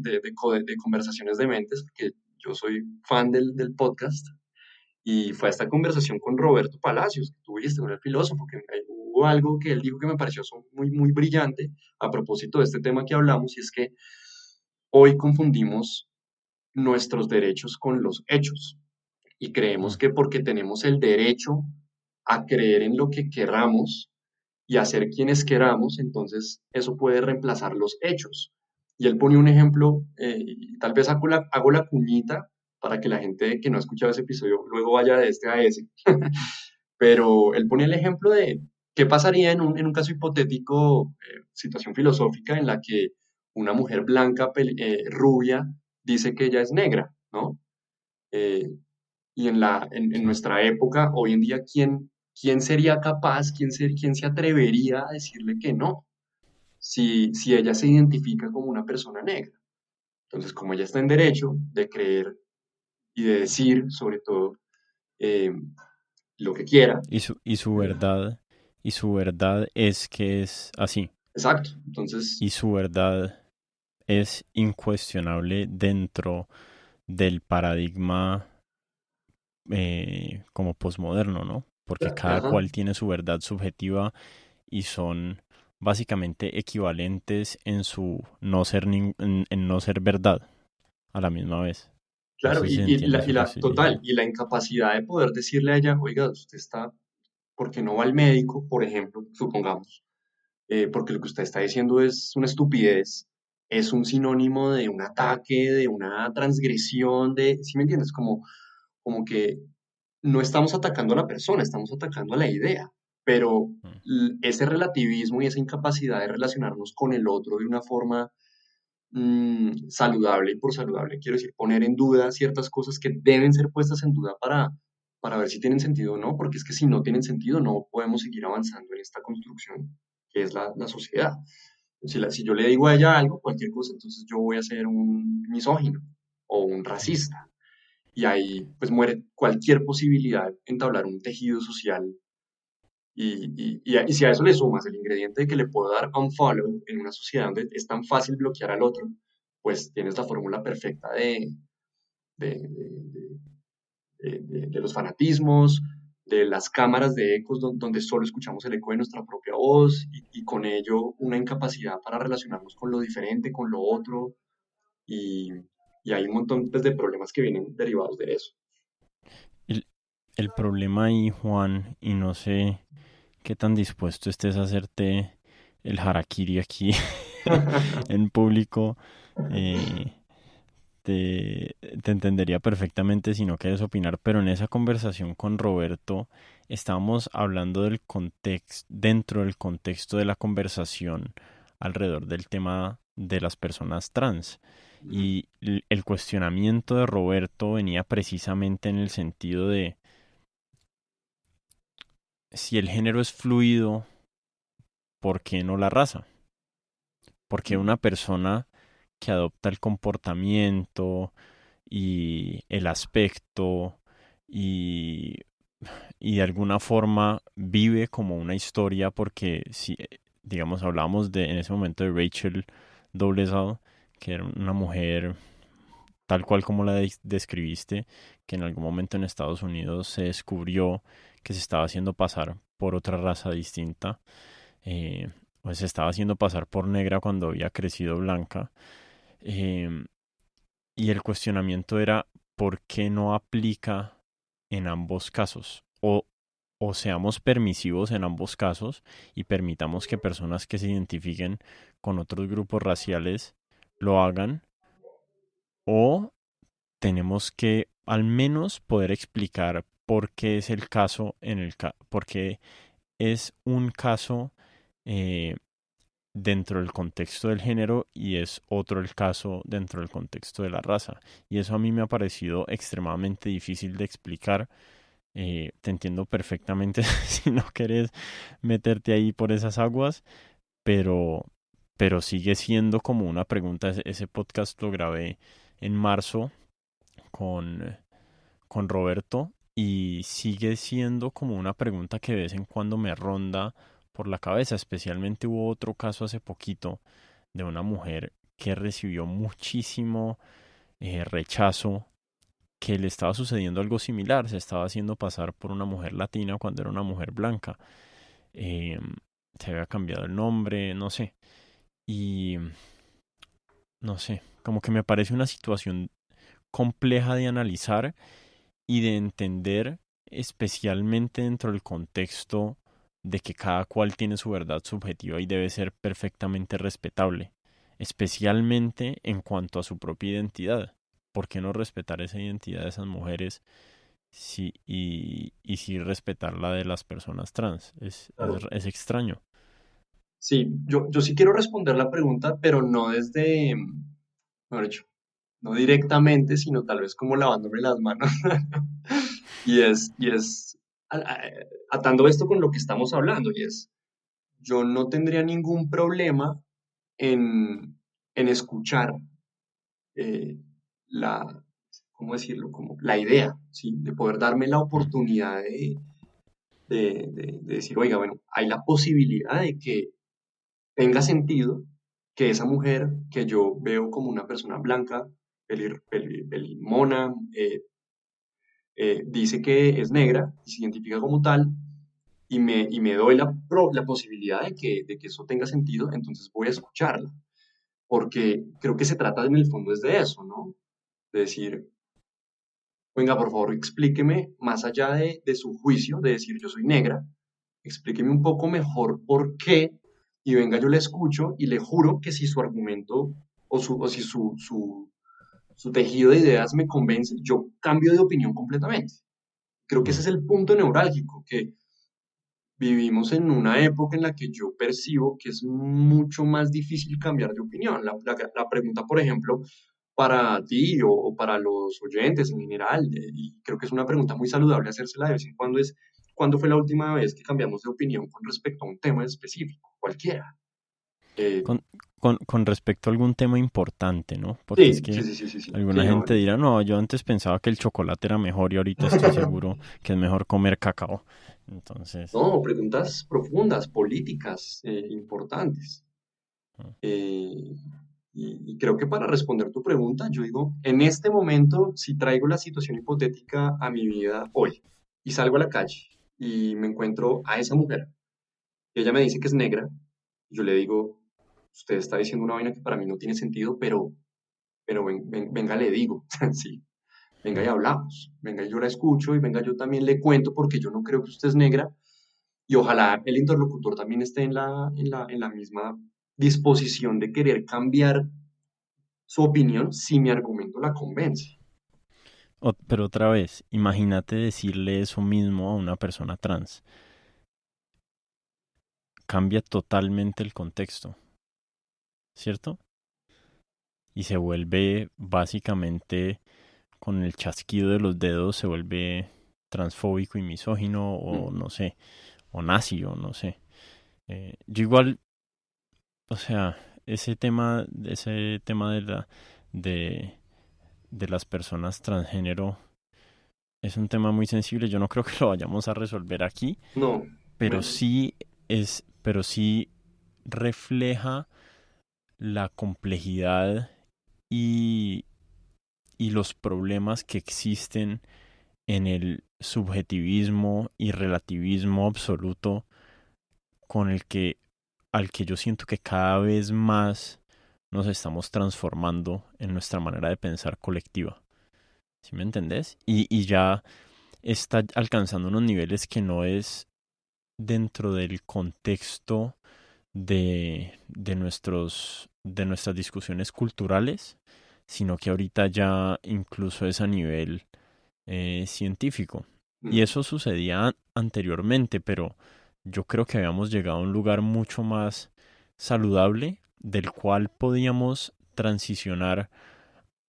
Conversaciones de Mentes, porque yo soy fan del podcast. Y fue a esta conversación con Roberto Palacios, que tuviste con el filósofo, que hubo algo que él dijo que me pareció muy, muy brillante a propósito de este tema que hablamos, y es que hoy confundimos nuestros derechos con los hechos y creemos Mm. que porque tenemos el derecho a creer en lo que queramos y a ser quienes queramos, entonces eso puede reemplazar los hechos. Y él pone un ejemplo, y tal vez hago la cuñita para que la gente que no ha escuchado ese episodio luego vaya de este a ese. Pero él pone el ejemplo de qué pasaría en un caso hipotético, situación filosófica en la que una mujer blanca, rubia, dice que ella es negra, ¿no? Eh, y en Sí. nuestra época, hoy en día, ¿quién sería capaz, quién se atrevería a decirle que no? Si ella se identifica como una persona negra. Entonces, como ella está en derecho de creer y de decir, sobre todo, eh, lo que quiera, Y su verdad es que es así. exacto. Entonces, Y su verdad es incuestionable dentro del paradigma como posmoderno, ¿no? Porque cada ajá, cual tiene su verdad subjetiva y son básicamente equivalentes en su no ser en no ser verdad a la misma vez. No claro, sé si y entiendes lo que estoy total, diciendo. y la incapacidad de poder decirle a ella, oiga, usted está, ¿por qué no va al médico, por ejemplo, supongamos? Porque lo que usted está diciendo es una estupidez, es un sinónimo de un ataque, de una transgresión, ¿sí me entiendes? Como que no estamos atacando a la persona, estamos atacando a la idea, pero Mm. ese relativismo y esa incapacidad de relacionarnos con el otro de una forma saludable, y por saludable quiero decir poner en duda ciertas cosas que deben ser puestas en duda para ver si tienen sentido o no, porque es que si no tienen sentido no podemos seguir avanzando en esta construcción que es la sociedad. Si yo le digo a ella algo, cualquier cosa, entonces yo voy a ser un misógino o un Mm. racista. Y ahí pues muere cualquier posibilidad de entablar un tejido social. Y si a eso le sumas el ingrediente de que le puedo dar unfollow en una sociedad donde es tan fácil bloquear al otro, pues tienes la fórmula perfecta de, de- de los fanatismos, de las cámaras de ecos donde solo escuchamos el eco de nuestra propia voz y con ello una incapacidad para relacionarnos con lo diferente, con lo otro, y, y hay un montón pues, de problemas que vienen derivados de eso. El, el problema ahí, Juan, y no sé qué tan dispuesto estés a hacerte el harakiri aquí en público, eh, te entendería perfectamente si no quieres opinar, pero en esa conversación con Roberto estábamos hablando del contexto, dentro del contexto de la conversación alrededor del tema de las personas trans. Y el cuestionamiento de Roberto venía precisamente en el sentido de si el género es fluido, ¿por qué no la raza? Porque una persona que adopta el comportamiento y el aspecto y, y de alguna forma vive como una historia porque si digamos hablamos de en ese momento de Rachel Dolezal, que era una mujer tal cual como la describiste, que en algún momento en Estados Unidos se descubrió que se estaba haciendo pasar por otra raza distinta, eh, pues se estaba haciendo pasar por negra cuando había crecido blanca. eh, y el cuestionamiento era, ¿por qué no aplica en ambos casos? O seamos permisivos en ambos casos y permitamos que personas que se identifiquen con otros grupos raciales lo hagan, o tenemos que al menos poder explicar por qué es el caso por qué es un caso eh, dentro del contexto del género y es otro el caso dentro del contexto de la raza. Y eso a mí me ha parecido extremadamente difícil de explicar. Te entiendo perfectamente si no quieres meterte ahí por esas aguas, pero, pero sigue siendo como una pregunta. Ese podcast lo grabé en marzo con, con Roberto y sigue siendo como una pregunta que de vez en cuando me ronda por la cabeza. Especialmente hubo otro caso hace poquito de una mujer que recibió muchísimo rechazo, que le estaba sucediendo algo similar, se estaba haciendo pasar por una mujer latina cuando era una mujer blanca. Eh, Se había cambiado el nombre, no sé. Y no sé, como que me parece una situación compleja de analizar y de entender, especialmente dentro del contexto de que cada cual tiene su verdad subjetiva y debe ser perfectamente respetable, especialmente en cuanto a su propia identidad. ¿Por qué no respetar esa identidad de esas mujeres y sí respetar la de las personas trans? Claro. Es extraño. Sí, yo sí quiero responder la pregunta, pero no desde, mejor dicho, no directamente, sino tal vez como lavándome las manos. Y es atando esto con lo que estamos hablando, y es, yo no tendría ningún problema en escuchar eh, la, ¿cómo decirlo? Como la idea, ¿sí? De poder darme la Mm. oportunidad de decir, oiga, bueno, hay la posibilidad de que tenga sentido que esa mujer que yo veo como una persona blanca, pelimona, dice que es negra y se identifica como tal, y me doy la posibilidad de que eso tenga sentido, entonces voy a escucharla, porque creo que se trata en el fondo es de eso, ¿no? De decir, venga, por favor, explíqueme, más allá de su juicio, de decir yo soy negra, explíqueme un poco mejor por qué, y venga, yo le escucho y le juro que si su argumento o si su tejido de ideas me convence, yo cambio de opinión completamente. Creo que ese Mm. es el punto neurálgico, que vivimos en una época en la que yo percibo que es mucho más difícil cambiar de opinión. La pregunta, por ejemplo, para ti o para los oyentes en general, y creo que es una pregunta muy saludable hacérsela de vez en cuando, es, ¿cuándo fue la última vez que cambiamos de opinión con respecto a un tema específico, cualquiera? Eh, Con, con respecto a algún tema importante, ¿no? Porque es sí, sí, que sí, sí, sí, sí, alguna sí, no, gente dirá, no, yo antes pensaba que el chocolate era mejor y ahorita estoy seguro que es mejor comer cacao. Entonces, no, preguntas profundas, políticas, importantes. mm, Eh, y creo que para responder tu pregunta, yo digo, en este momento, si traigo la situación hipotética a mi vida hoy y salgo a la calle y me encuentro a esa mujer y ella me dice que es negra, yo le digo, usted está diciendo una vaina que para mí no tiene sentido, pero venga, le digo, sí, venga y mm. hablamos, venga y yo la escucho y venga yo también le cuento porque yo no creo que usted es negra y ojalá el interlocutor también esté en la misma disposición de querer cambiar su opinión si mi argumento la convence. Pero otra vez, imagínate decirle eso mismo a una persona trans. Cambia totalmente el contexto, ¿cierto? y se vuelve básicamente con el chasquido de los dedos se vuelve transfóbico y misógino o Mm. no sé, o nazi o no sé. Yo igual, o sea, ese tema de, de las personas transgénero es un tema muy sensible. Yo no creo que lo vayamos a resolver aquí, No, pero menos. pero sí refleja la complejidad y, y los problemas que existen en el subjetivismo y relativismo absoluto con el que al que yo siento que cada vez más nos estamos transformando en nuestra manera de pensar colectiva. ¿Sí me entendés? Y ya está alcanzando unos niveles que no es dentro del contexto de nuestras discusiones culturales, sino que ahorita ya incluso es a nivel científico. Y Mm. eso sucedía anteriormente, pero yo creo que habíamos llegado a un lugar mucho más saludable del cual podíamos transicionar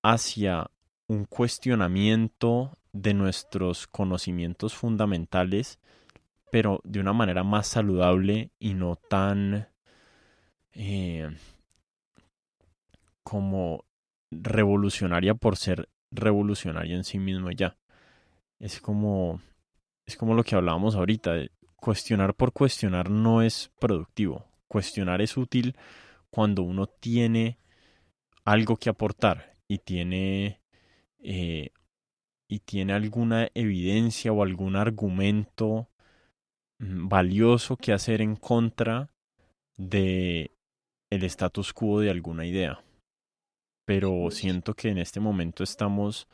hacia un cuestionamiento de nuestros conocimientos fundamentales, pero de una manera más saludable y no tan eh, como revolucionaria por ser revolucionaria en sí mismo y ya. Es como es como lo que hablábamos ahorita, cuestionar por cuestionar no es productivo. Cuestionar es útil cuando uno tiene algo que aportar eh, y tiene alguna evidencia o algún argumento valioso que hacer en contra de el status quo de alguna idea. Pero Pues, siento que en este momento estamos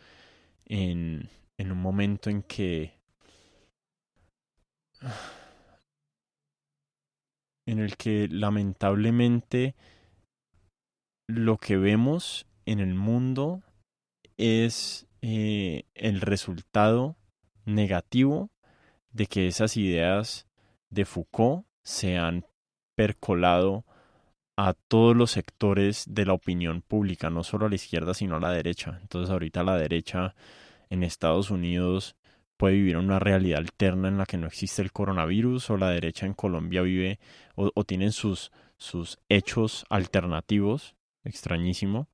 en un momento en el que lamentablemente lo que vemos en el mundo es el resultado negativo de que esas ideas de Foucault se han percolado a todos los sectores de la opinión pública, no solo a la izquierda, sino a la derecha. Entonces ahorita la derecha en Estados Unidos puede vivir una realidad alterna en la que no existe el coronavirus, o la derecha en Colombia vive o tienen sus hechos alternativos, extrañísimo.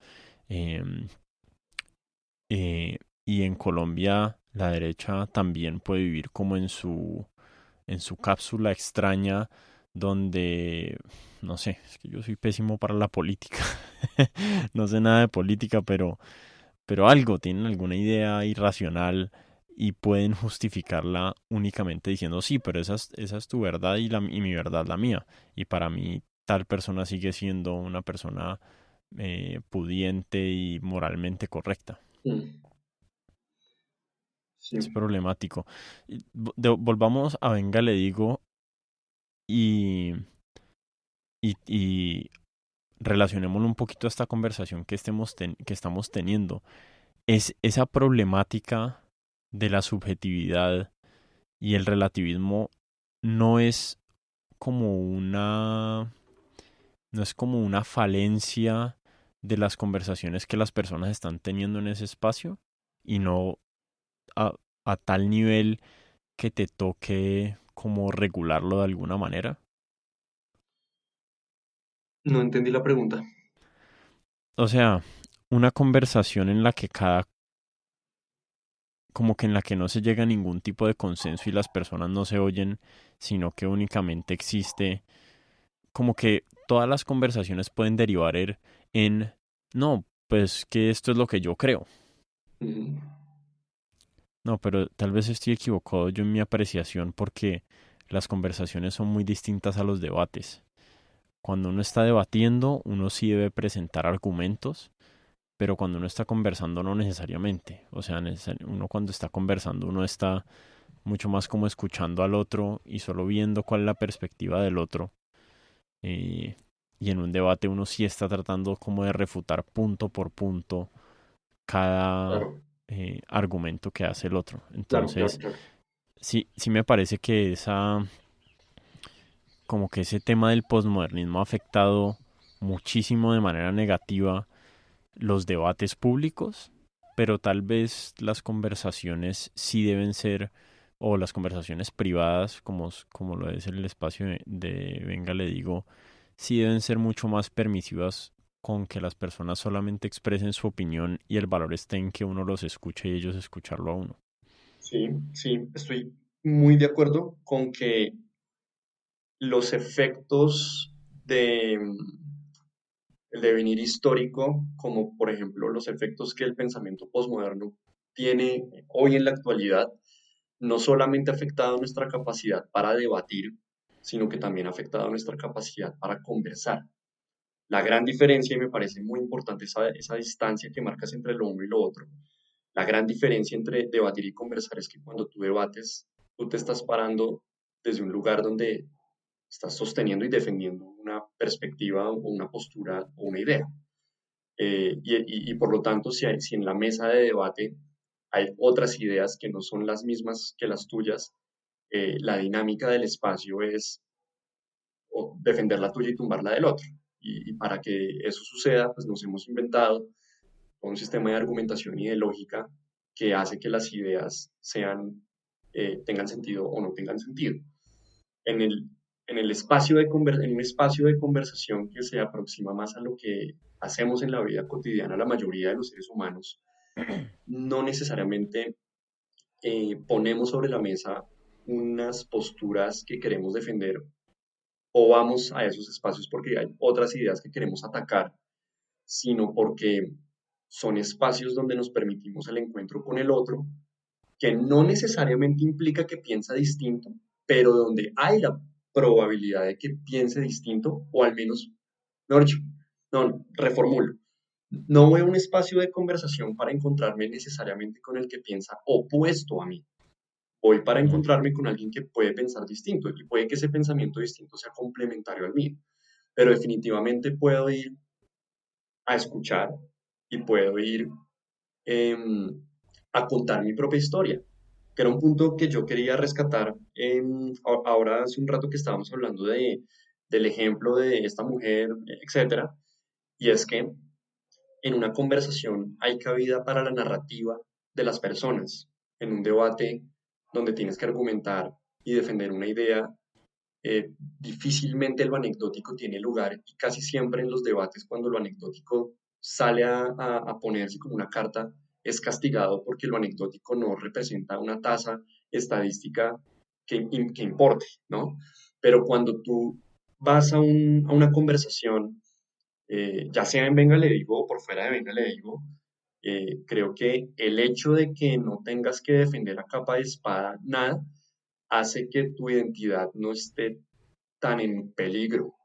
Eh, y en Colombia la derecha también puede vivir como en su cápsula extraña donde, no sé, es que yo soy pésimo para la política. No sé nada de política, pero algo, tienen alguna idea irracional y pueden justificarla únicamente diciendo, sí, pero esa es tu verdad y mi verdad la mía. Y para mí tal persona sigue siendo una persona pudiente y moralmente correcta. mm, sí. Es problemático. Volvamos a Venga, le digo, y, y relacionémoslo un poquito a esta conversación que estamos teniendo. Es esa problemática de la subjetividad y el relativismo no es como no es como una falencia de las conversaciones que las personas están teniendo en ese espacio y no a, a tal nivel que te toque como regularlo de alguna manera. No entendí la pregunta. O sea, una conversación en la que como que en la que no se llega a ningún tipo de consenso y las personas no se oyen, sino que únicamente existe, como que todas las conversaciones pueden derivar no, pues que esto es lo que yo creo. Mm. No, pero tal vez estoy equivocado yo en mi apreciación porque las conversaciones son muy distintas a los debates. Cuando uno está debatiendo, uno sí debe presentar argumentos, pero cuando uno está conversando no necesariamente. O sea, uno cuando está conversando, uno está mucho más como escuchando al otro y solo viendo cuál es la perspectiva del otro. Eh, y en un debate uno sí está tratando como de refutar punto por punto cada Claro, argumento que hace el otro. claro, claro, Entonces, claro. sí me parece que como que ese tema del posmodernismo ha afectado muchísimo de manera negativa los debates públicos, pero tal vez las conversaciones sí deben ser, o las conversaciones privadas, como lo es el espacio de Venga, le digo, sí deben ser mucho más permisivas con que las personas solamente expresen su opinión y el valor esté en que uno los escuche y ellos escucharlo a uno. Sí, sí, estoy muy de acuerdo con que los efectos de el devenir histórico, como por ejemplo los efectos que el pensamiento posmoderno tiene hoy en la actualidad, no solamente ha afectado nuestra capacidad para debatir, sino que también ha afectado nuestra capacidad para conversar. La gran diferencia, y me parece muy importante esa distancia que marcas entre lo uno y lo otro, la gran diferencia entre debatir y conversar es que cuando tú debates, tú te estás parando desde un lugar donde estás sosteniendo y defendiendo una perspectiva o una postura o una idea. Y por lo tanto, si en la mesa de debate hay otras ideas que no son las mismas que las tuyas, la dinámica del espacio es defender la tuya y tumbar la del otro. Y para que eso suceda, pues nos hemos inventado un sistema de argumentación y de lógica que hace que las ideas tengan sentido o no tengan sentido. En el, en el en un espacio de conversación que se aproxima más a lo que hacemos en la vida cotidiana la mayoría de los seres humanos, no necesariamente ponemos sobre la mesa unas posturas que queremos defender o vamos a esos espacios porque hay otras ideas que queremos atacar, sino porque son espacios donde nos permitimos el encuentro con el otro, que no necesariamente implica que piensa distinto, pero donde hay la probabilidad de que piense distinto, o al menos, mejor dicho, no, reformulo. No voy a un espacio de conversación para encontrarme necesariamente con el que piensa opuesto a mí. Voy para Mm. encontrarme con alguien que puede pensar distinto y puede que ese pensamiento distinto sea complementario al mío, pero definitivamente puedo ir a escuchar y puedo ir em, a contar mi propia historia, que era un punto que yo quería rescatar ahora hace un rato que estábamos hablando del ejemplo de esta mujer, etcétera, y es que en una conversación hay cabida para la narrativa de las personas, en un debate donde tienes que argumentar y defender una idea, difícilmente lo anecdótico tiene lugar y casi siempre en los debates cuando lo anecdótico sale a ponerse como una carta es castigado porque lo anecdótico no representa una tasa estadística que importe, ¿no? Pero cuando tú vas a una conversación, ya sea en Venga le digo o por fuera de Venga le digo, creo que el hecho de que no tengas que defender a capa de espada nada hace que tu identidad no esté tan en peligro.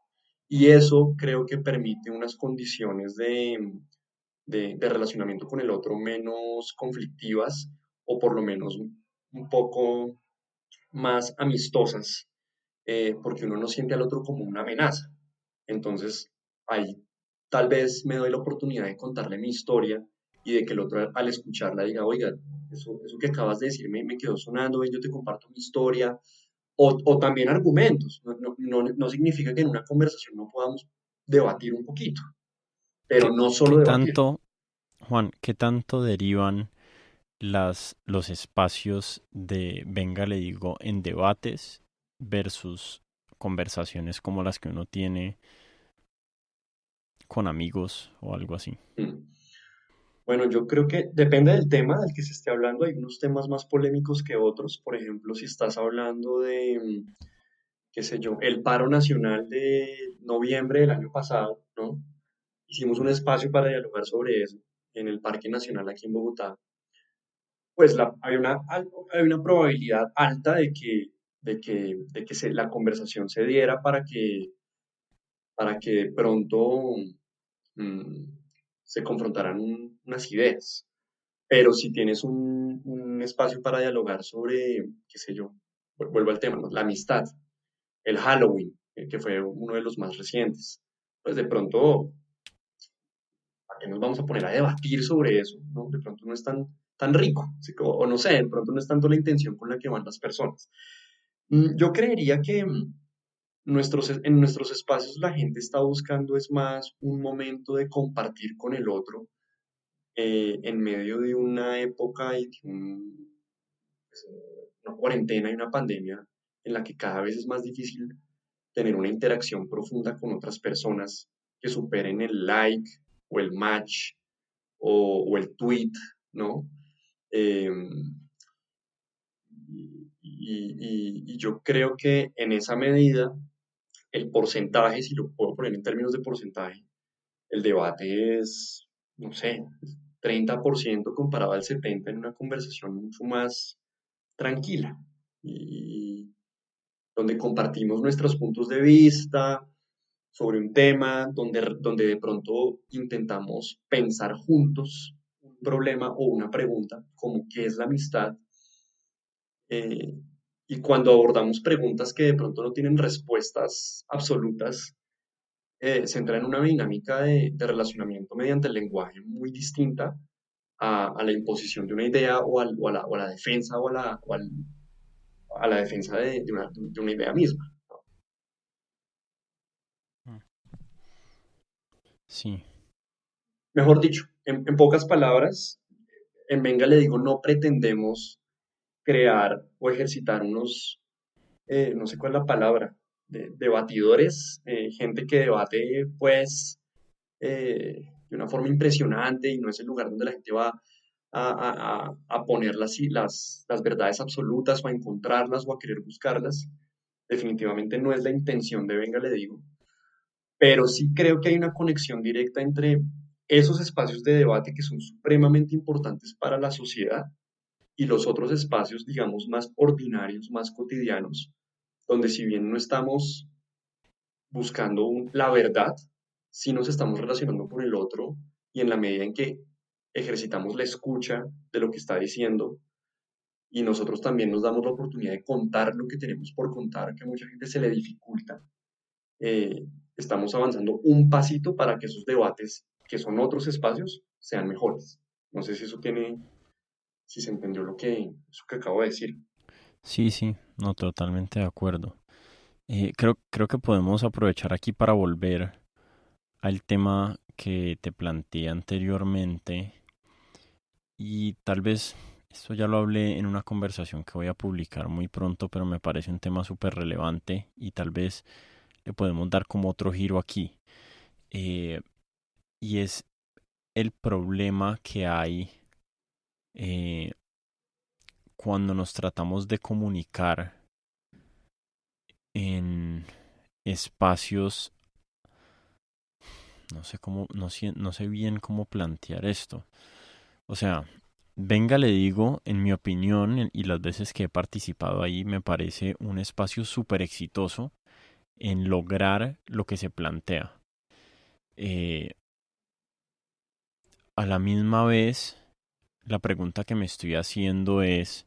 Y eso creo que permite unas condiciones de relacionamiento con el otro menos conflictivas o por lo menos un poco más amistosas, porque uno no siente al otro como una amenaza. Entonces, ahí tal vez me doy la oportunidad de contarle mi historia y de que el otro al escucharla diga, oiga, eso que acabas de decirme me quedó sonando, ven, yo te comparto mi historia, o también argumentos. No significa que en una conversación no podamos debatir un poquito, pero ¿Qué, no qué solo debatir. tanto, Juan, qué tanto derivan los espacios de Venga, le digo, en debates versus conversaciones como las que uno tiene con amigos o algo así? Mm. Bueno, yo creo que depende del tema del que se esté hablando. Hay unos temas más polémicos que otros. Por ejemplo, si estás hablando de, qué sé yo, el paro nacional de noviembre del año pasado, ¿no? Hicimos un espacio para dialogar sobre eso en el Parque Nacional aquí en Bogotá. Pues hay una probabilidad alta de que la conversación se diera para que de pronto mm, se confrontaran unas ideas. Pero si tienes un espacio para dialogar sobre, qué sé yo, vuelvo al tema, ¿no? La amistad, el Halloween, que fue uno de los más recientes, pues de pronto, ¿para qué nos vamos a poner a debatir sobre eso? ¿No? De pronto no es tan rico, ¿sí? O no sé, de pronto no es tanto la intención con la que van las personas. Yo creería que en nuestros espacios la gente está buscando es más un momento de compartir con el otro, en medio de una época y de pues, una cuarentena y una pandemia en la que cada vez es más difícil tener una interacción profunda con otras personas que superen el like o el match o el tweet, ¿no? Eh, y yo creo que en esa medida, el porcentaje, si lo puedo poner en términos de porcentaje, el debate es, no sé, 30% comparado al 70% en una conversación mucho más tranquila y donde compartimos nuestros puntos de vista sobre un tema, donde de pronto intentamos pensar juntos un problema o una pregunta, como qué es la amistad, eh, y cuando abordamos preguntas que de pronto no tienen respuestas absolutas, se entra en una dinámica de relacionamiento mediante el lenguaje muy distinta a la imposición de una idea o a la defensa a la defensa de una idea misma. Sí, Mejor dicho, en pocas palabras, en Venga le digo, no pretendemos crear o ejercitar unos, no sé cuál es la palabra, debatidores, gente que debate pues de una forma impresionante y no es el lugar donde la gente va a poner las verdades absolutas o a encontrarlas o a querer buscarlas. Definitivamente no es la intención de Venga, le digo, pero sí creo que hay una conexión directa entre esos espacios de debate que son supremamente importantes para la sociedad y los otros espacios, digamos, más ordinarios, más cotidianos, donde si bien no estamos buscando la verdad, sí nos estamos relacionando con el otro y en la medida en que ejercitamos la escucha de lo que está diciendo y nosotros también nos damos la oportunidad de contar lo que tenemos por contar, que a mucha gente se le dificulta, eh, estamos avanzando un pasito para que esos debates, que son otros espacios, sean mejores. No sé si eso tiene, si se entendió eso que acabo de decir. sí, sí, no, totalmente de acuerdo. Creo que podemos aprovechar aquí para volver al tema que te planteé anteriormente y tal vez esto ya lo hablé en una conversación que voy a publicar muy pronto, pero me parece un tema súper relevante y tal vez le podemos dar como otro giro aquí. Eh, y es el problema que hay eh, cuando nos tratamos de comunicar en espacios, no sé cómo, no sé bien cómo plantear esto. O sea, venga, le digo, en mi opinión, y las veces que he participado ahí, me parece un espacio súper exitoso en lograr lo que se plantea. Eh, a la misma vez, la pregunta que me estoy haciendo es,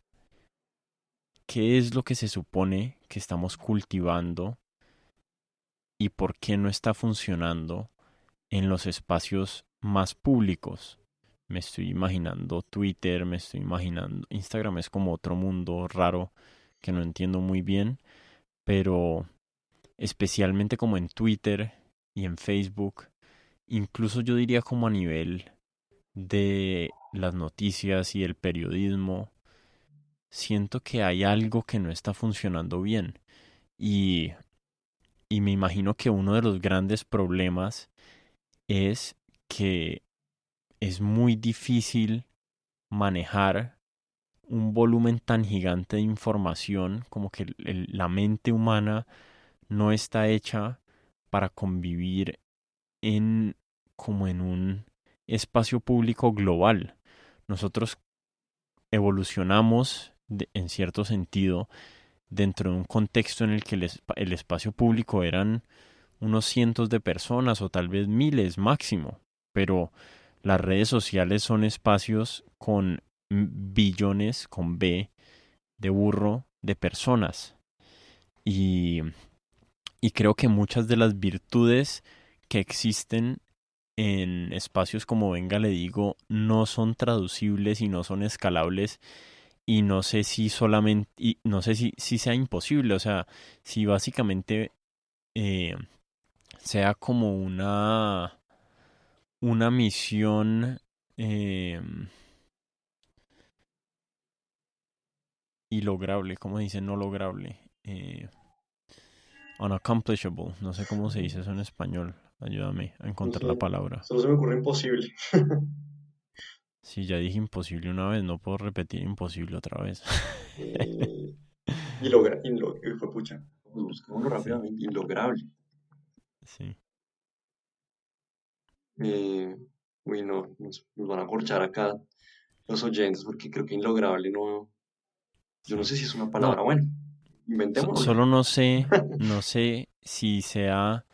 ¿qué es lo que se supone que estamos cultivando y por qué no está funcionando en los espacios más públicos? Me estoy imaginando Twitter, me estoy imaginando Instagram, es como otro mundo raro que no entiendo muy bien, pero especialmente como en Twitter y en Facebook, incluso yo diría como a nivel de las noticias y el periodismo, siento que hay algo que no está funcionando bien y, y me imagino que uno de los grandes problemas es que es muy difícil manejar un volumen tan gigante de información como que la mente humana no está hecha para convivir en como en un espacio público global. Nosotros evolucionamos en cierto sentido dentro de un contexto en el que el espacio público eran unos cientos de personas o tal vez miles máximo, pero las redes sociales son espacios con billones, con B, de burro, de personas. Y, y creo que muchas de las virtudes que existen en espacios como venga le digo no son traducibles y no son escalables y no sé si solamente y no sé si sea imposible, o sea, si básicamente eh, sea como una misión eh, ilograble, ¿cómo dice no lograble? Unaccomplishable, no sé cómo se dice eso en español. Ayúdame a No encontrar la sé, palabra. solo se me ocurre imposible. Si ya dije imposible una vez, no puedo repetir imposible otra vez. Eh, fue pucha, busquémoslo Sí, rápidamente, inlograble. sí. Eh, uy, no, nos van a corchar acá los oyentes porque creo que inlograble no, yo no Sí. sé si es una palabra. No, Bueno, inventémosla. solo no sé si sea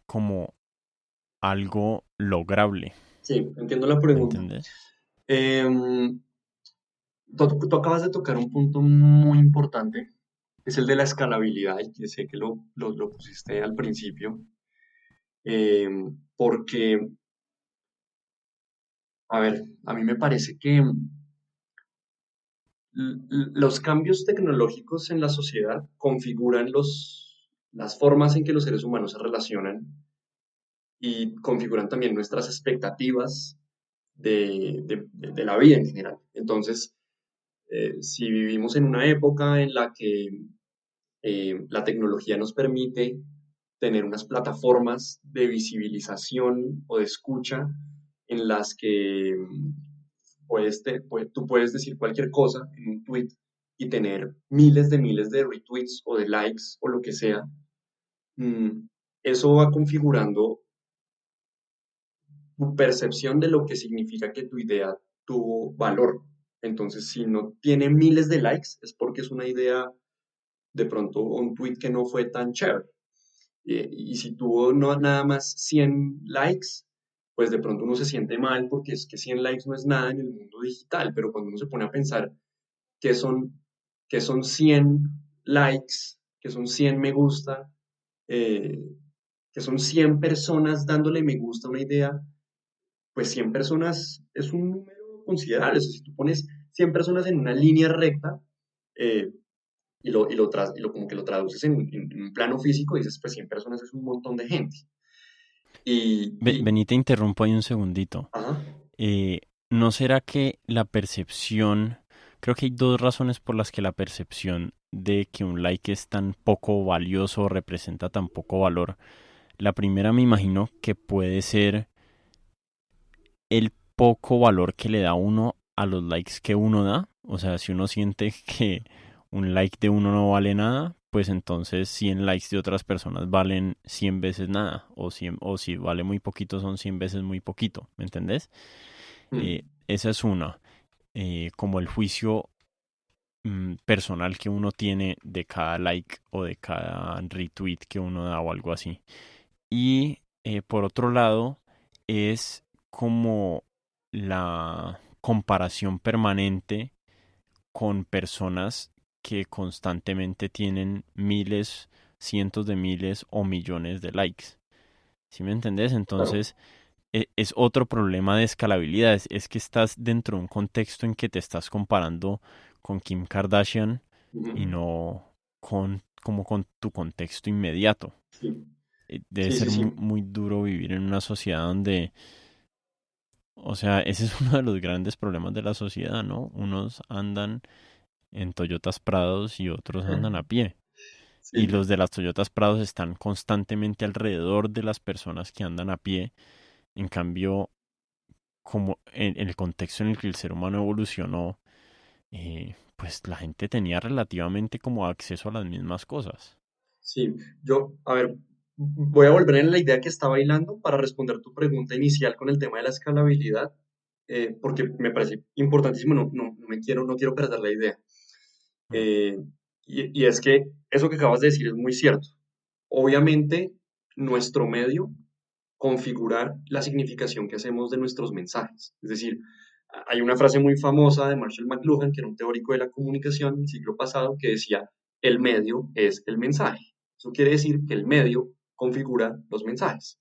como algo lograble, Sí, entiendo la ¿me pregunta. entendés? Em, tú acabas de tocar un punto muy importante, es el de la escalabilidad, y que sé que lo pusiste al principio, porque, a ver, a mí me parece que los cambios tecnológicos en la sociedad configuran las formas en que los seres humanos se relacionan y configuran también nuestras expectativas de la vida en general. Entonces, si vivimos en una época en la que la tecnología nos permite tener unas plataformas de visibilización o de escucha en las que tú puedes decir cualquier cosa en un tweet y tener miles de retweets o de likes o lo que sea. mm, Eso va configurando tu percepción de lo que significa que tu idea tuvo valor. Entonces, si no tiene miles de likes, es porque es una idea, de pronto, un tweet que no fue tan chévere. Y si tuvo nada más 100 likes, pues de pronto uno se siente mal porque es que 100 likes no es nada en el mundo digital, pero cuando uno se pone a pensar que son, que son 100 likes, que son 100 me gusta, eh, que son 100 personas dándole me gusta a una idea, pues 100 personas es un número considerable. O sea, si tú pones 100 personas en una línea recta, eh, y lo como que lo traduces en un plano físico, dices, pues 100 personas es un montón de gente. Y Vení, te interrumpo ahí un segundito. ajá, Eh, ¿No será que la percepción, creo que hay dos razones por las que la percepción de que un like es tan poco valioso o representa tan poco valor? La primera me imagino que puede ser el poco valor que le da uno a los likes que uno da. O sea, si uno siente que un like de uno no vale nada, pues entonces 100 likes de otras personas valen 100 veces nada. O si vale muy poquito, son 100 veces muy poquito. ¿Me entendés? mm, Esa es una. Como el juicio personal que uno tiene de cada like o de cada retweet que uno da o algo así. Y por otro lado, es como la comparación permanente con personas que constantemente tienen miles, cientos de miles o millones de likes. ¿Sí me entendés? claro. Entonces, es otro problema de escalabilidad. Es que estás dentro de un contexto en que te estás comparando con Kim Kardashian Ujú, y no como con tu contexto inmediato. sí, Debe sí, sí, ser sí. muy duro vivir en una sociedad donde, o sea, ese es uno de los grandes problemas de la sociedad, ¿no? Unos andan en Toyotas Prados y otros andan a pie. Y Sí, los de las Toyotas Prados están constantemente alrededor de las personas que andan a pie. En cambio, como en el contexto en el que el ser humano evolucionó, pues la gente tenía relativamente como acceso a las mismas cosas. sí. A ver, voy a volver en la idea que estaba hilando para responder tu pregunta inicial con el tema de la escalabilidad, porque me parece importantísimo, no quiero perder la idea. Mm. Eh, y es que eso que acabas de decir es muy cierto. Obviamente, nuestro medio configurar la significación que hacemos de nuestros mensajes. Es decir, hay una frase muy famosa de Marshall McLuhan, que era un teórico de la comunicación del siglo pasado, que decía, el medio es el mensaje. Eso quiere decir que el medio configura los mensajes.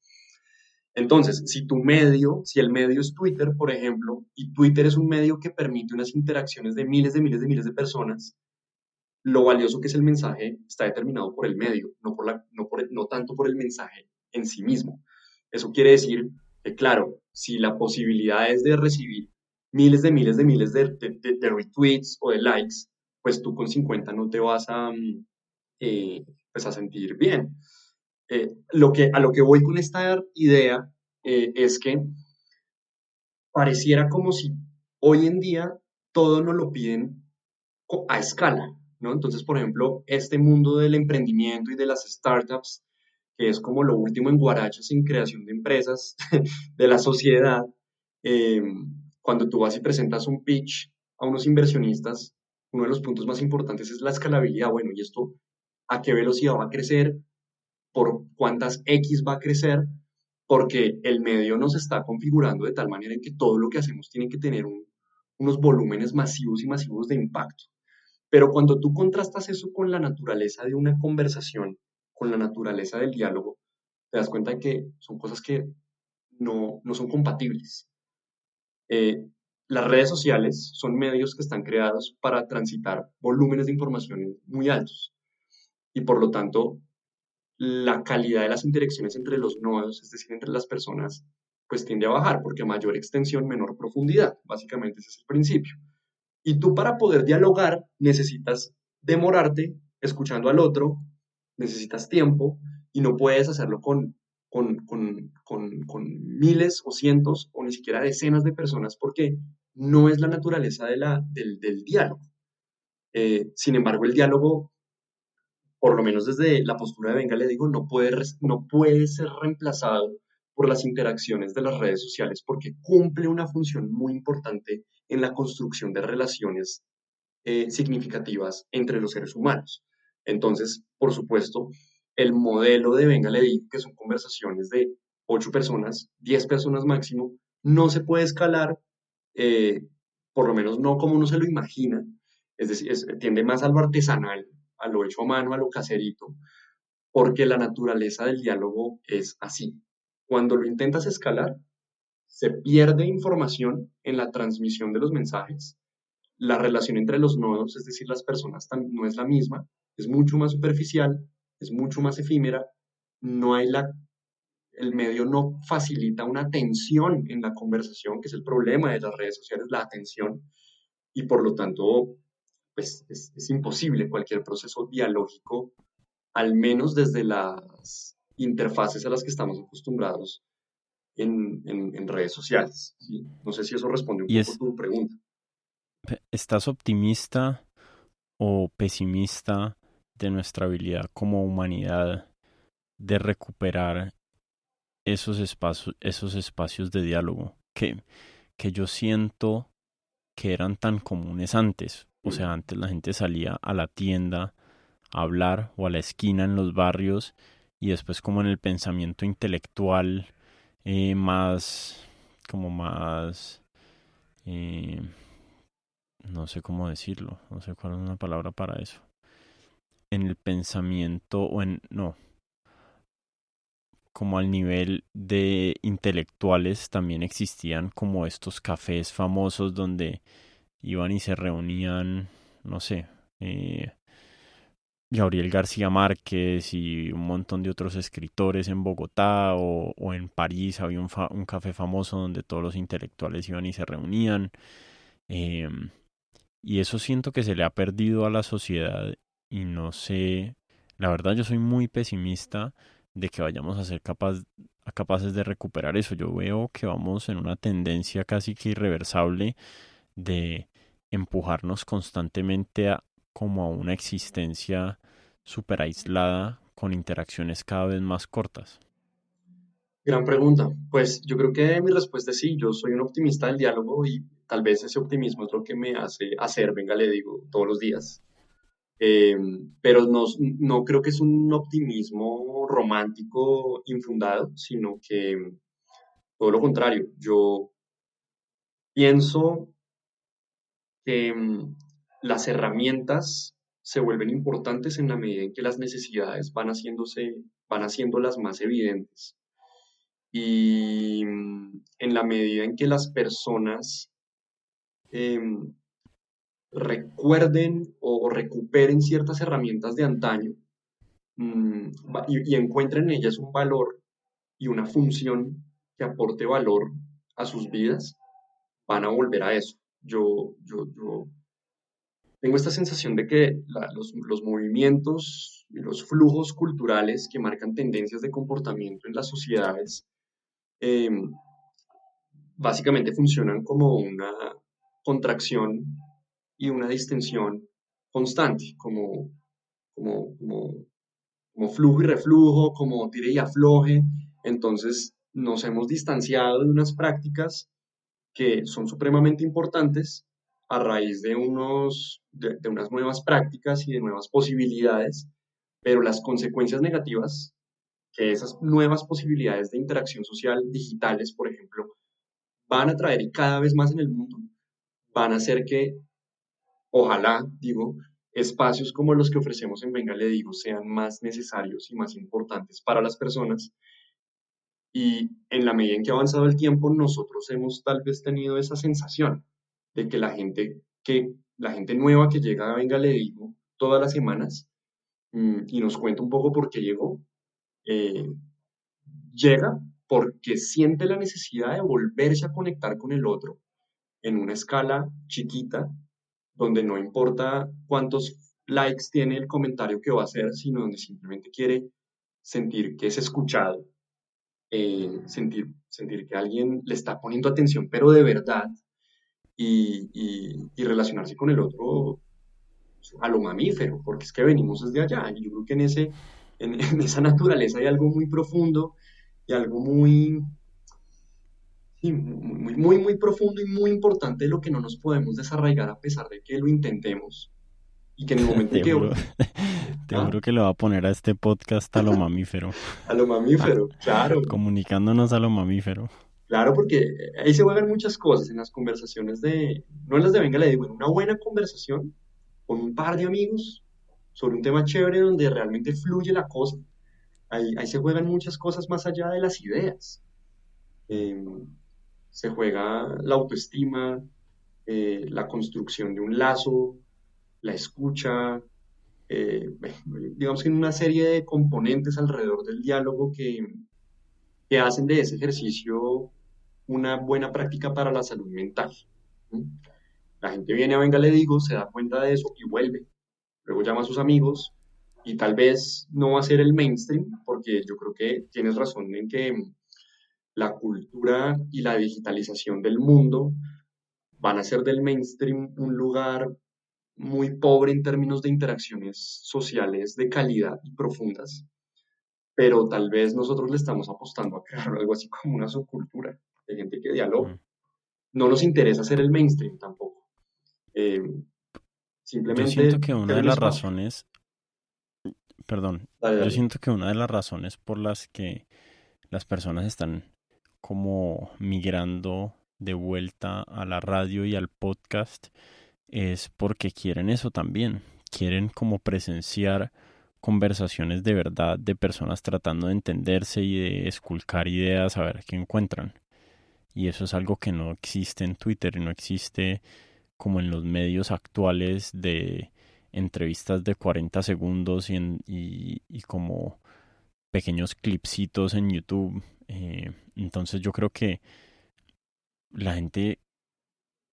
Entonces, si el medio es Twitter, por ejemplo, y Twitter es un medio que permite unas interacciones de miles de miles de miles de personas, lo valioso que es el mensaje está determinado por el medio, no tanto por el mensaje en sí mismo. Eso quiere decir Que claro, si la posibilidad es de recibir miles de retweets o de likes, pues tú con 50 no te vas pues a sentir bien. A lo que voy con esta idea es que pareciera como si hoy en día todo nos lo piden a escala, ¿no? Entonces, por ejemplo, este mundo del emprendimiento y de las startups, que es como lo último en guarachas en creación de empresas de la sociedad, eh, cuando tú vas y presentas un pitch a unos inversionistas, uno de los puntos más importantes es la escalabilidad. Bueno, ¿y esto a qué velocidad va a crecer? ¿Por cuántas X va a crecer? Porque el medio nos está configurando de tal manera en que todo lo que hacemos tiene que tener unos volúmenes masivos y masivos de impacto. Pero cuando tú contrastas eso con la naturaleza de una conversación, con la naturaleza del diálogo, te das cuenta de que son cosas que no son compatibles. Eh, las redes sociales son medios que están creados para transitar volúmenes de información muy altos y por lo tanto la calidad de las interacciones entre los nodos, es decir, entre las personas, pues tiende a bajar porque a mayor extensión, menor profundidad. Básicamente ese es el principio. Y tú para poder dialogar necesitas demorarte escuchando al otro, necesitas tiempo y no puedes hacerlo con miles o cientos o ni siquiera decenas de personas porque no es la naturaleza del diálogo. Sin embargo, el diálogo, por lo menos desde la postura de Venga, le digo, no puede ser reemplazado por las interacciones de las redes sociales porque cumple una función muy importante en la construcción de relaciones significativas entre los seres humanos. Entonces, por supuesto, el modelo de Venga le digo, que son conversaciones de 8 personas, 10 personas máximo, no se puede escalar, eh, por lo menos no como uno se lo imagina, es decir, tiende más a lo artesanal, a lo hecho a mano, a lo caserito, porque la naturaleza del diálogo es así. Cuando lo intentas escalar, se pierde información en la transmisión de los mensajes, la relación entre los nodos, es decir, las personas, no es la misma, es mucho más superficial, es mucho más efímera, no hay el medio no facilita una atención en la conversación, que es el problema de las redes sociales, la atención, y por lo tanto, pues es imposible cualquier proceso dialógico, al menos desde las interfaces a las que estamos acostumbrados en redes sociales. ¿Sí? No sé si eso responde un ¿Y poco tu pregunta. estás optimista o pesimista de nuestra habilidad como humanidad de recuperar esos espacios de diálogo que yo siento que eran tan comunes antes? O sea, antes la gente salía a la tienda a hablar o a la esquina en los barrios y después como en el pensamiento intelectual más, como más, eh, no sé cómo decirlo, no sé cuál es una palabra para eso. En el pensamiento o en, no, como al nivel de intelectuales también existían como estos cafés famosos donde iban y se reunían, no sé, eh, Gabriel García Márquez y un montón de otros escritores en Bogotá o en París había un café famoso donde todos los intelectuales iban y se reunían. Eh, y eso siento que se le ha perdido a la sociedad y no sé, la verdad yo soy muy pesimista de que vayamos a ser capaces de recuperar eso. Yo veo que vamos en una tendencia casi que irreversible de empujarnos constantemente como a una existencia súper aislada con interacciones cada vez más cortas. Gran pregunta. Pues yo creo que mi respuesta es sí, yo soy un optimista del diálogo y tal vez ese optimismo es lo que me hace hacer, venga, le digo, todos los días. Eh, pero no creo que es un optimismo romántico infundado, sino que todo lo contrario. Yo pienso que las herramientas se vuelven importantes en la medida en que las necesidades van haciéndolas más evidentes. Y en la medida en que las personas em, recuerden o recuperen ciertas herramientas de antaño y encuentren en ellas un valor y una función, que aporte valor a sus vidas, van a volver a eso. Yo tengo esta sensación de que los movimientos y los flujos culturales que marcan tendencias de comportamiento en las sociedades eh, básicamente funcionan como una contracción y una distensión constante, como como flujo y reflujo, como tire y afloje. Entonces nos hemos distanciado de unas prácticas que son supremamente importantes a raíz de unas nuevas prácticas y de nuevas posibilidades, pero las consecuencias negativas que esas nuevas posibilidades de interacción social digitales, por ejemplo, van a traer y cada vez más en el mundo, van a hacer que, ojalá, digo, espacios como los que ofrecemos en Venga Le Digo sean más necesarios y más importantes para las personas. Y en la medida en que ha avanzado el tiempo, nosotros hemos tal vez tenido esa sensación de que la gente nueva que llega a Venga Le Digo todas las semanas y nos cuenta un poco por qué llegó, eh, llega porque siente la necesidad de volverse a conectar con el otro en una escala chiquita, donde no importa cuántos likes tiene el comentario que va a hacer, sino donde simplemente quiere sentir que es escuchado, sentir que alguien le está poniendo atención, pero de verdad, y relacionarse con el otro a lo mamífero, porque es que venimos desde allá, y yo creo que en esa naturaleza hay algo muy profundo y algo muy, sí, muy profundo y muy importante de lo que no nos podemos desarraigar a pesar de que lo intentemos. Y que en el momento en Te que, juro, te ¿ah? juro que le va a poner a este podcast a lo mamífero. A lo mamífero, claro, Comunicándonos a lo mamífero. claro, porque ahí se juegan muchas cosas en las conversaciones no en las de venga, le digo, en una buena conversación con un par de amigos sobre un tema chévere donde realmente fluye la cosa. Ahí se juegan muchas cosas más allá de las ideas. Eh, Se juega la autoestima, la construcción de un lazo, la escucha, digamos que en una serie de componentes alrededor del diálogo que hacen de ese ejercicio una buena práctica para la salud mental. ¿Sí? La gente viene a Venga, le digo, se da cuenta de eso y vuelve. Luego llama a sus amigos y tal vez no va a ser el mainstream, porque yo creo que tienes razón en que la cultura y la digitalización del mundo van a hacer del mainstream un lugar muy pobre en términos de interacciones sociales de calidad y profundas, pero tal vez nosotros le estamos apostando a crear algo así como una subcultura de gente que dialoga. Mm. No nos interesa ser el mainstream tampoco. Eh, Yo Simplemente siento que una ser de un las espacio. razones, perdón, Dale, yo dale. siento que una de las razones por las que las personas están como migrando de vuelta a la radio y al podcast es porque quieren eso también. Quieren como presenciar conversaciones de verdad de personas tratando de entenderse y de esculcar ideas a ver qué encuentran. Y eso es algo que no existe en Twitter y no existe como en los medios actuales de entrevistas de 40 segundos y como pequeños clipsitos en YouTube. Entonces yo creo que la gente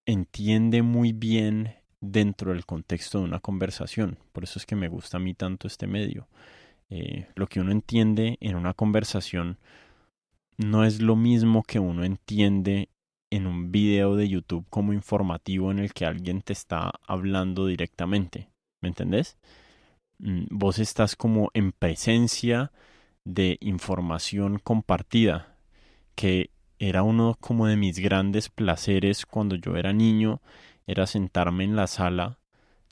entiende muy bien dentro del contexto de una conversación. Por eso es que me gusta a mí tanto este medio. Lo que uno entiende en una conversación no es lo mismo que uno entiende en un video de YouTube como informativo en el que alguien te está hablando directamente. ¿Me entendés? Vos estás como en presencia de información compartida, que era uno como de mis grandes placeres cuando yo era niño, era sentarme en la sala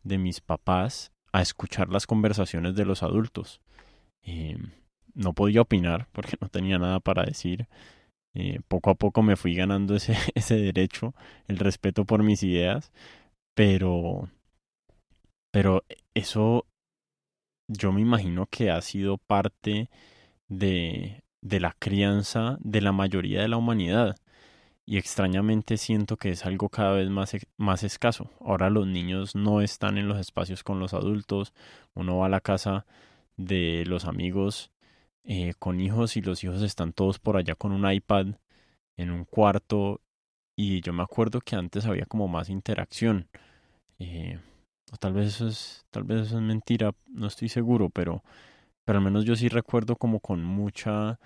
de mis papás a escuchar las conversaciones de los adultos. Eh, no podía opinar porque no tenía nada para decir. Poco a poco me fui ganando ese derecho, el respeto por mis ideas, pero, pero eso yo me imagino que ha sido parte de la crianza de la mayoría de la humanidad. Y extrañamente siento que es algo cada vez más escaso. Ahora los niños no están en los espacios con los adultos. Uno va a la casa de los amigos con hijos y los hijos están todos por allá con un iPad en un cuarto y yo me acuerdo que antes había como más interacción. Eh, o tal vez eso es mentira, no estoy seguro, pero al menos yo sí recuerdo como con mucha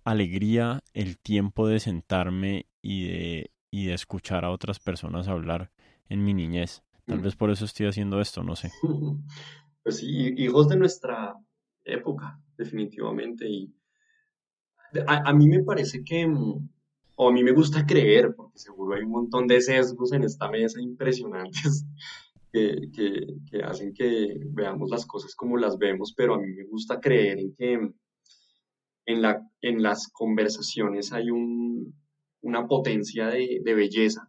alegría el tiempo de sentarme y de escuchar a otras personas hablar en mi niñez. Tal vez Mm. por eso estoy haciendo esto, no sé. Pues sí, hijos de nuestra época, definitivamente. Y a mí me parece que, o a mí me gusta creer, porque seguro hay un montón de sesgos en esta mesa impresionantes que hacen que veamos las cosas como las vemos, pero a mí me gusta creer en que en las conversaciones hay una potencia de belleza,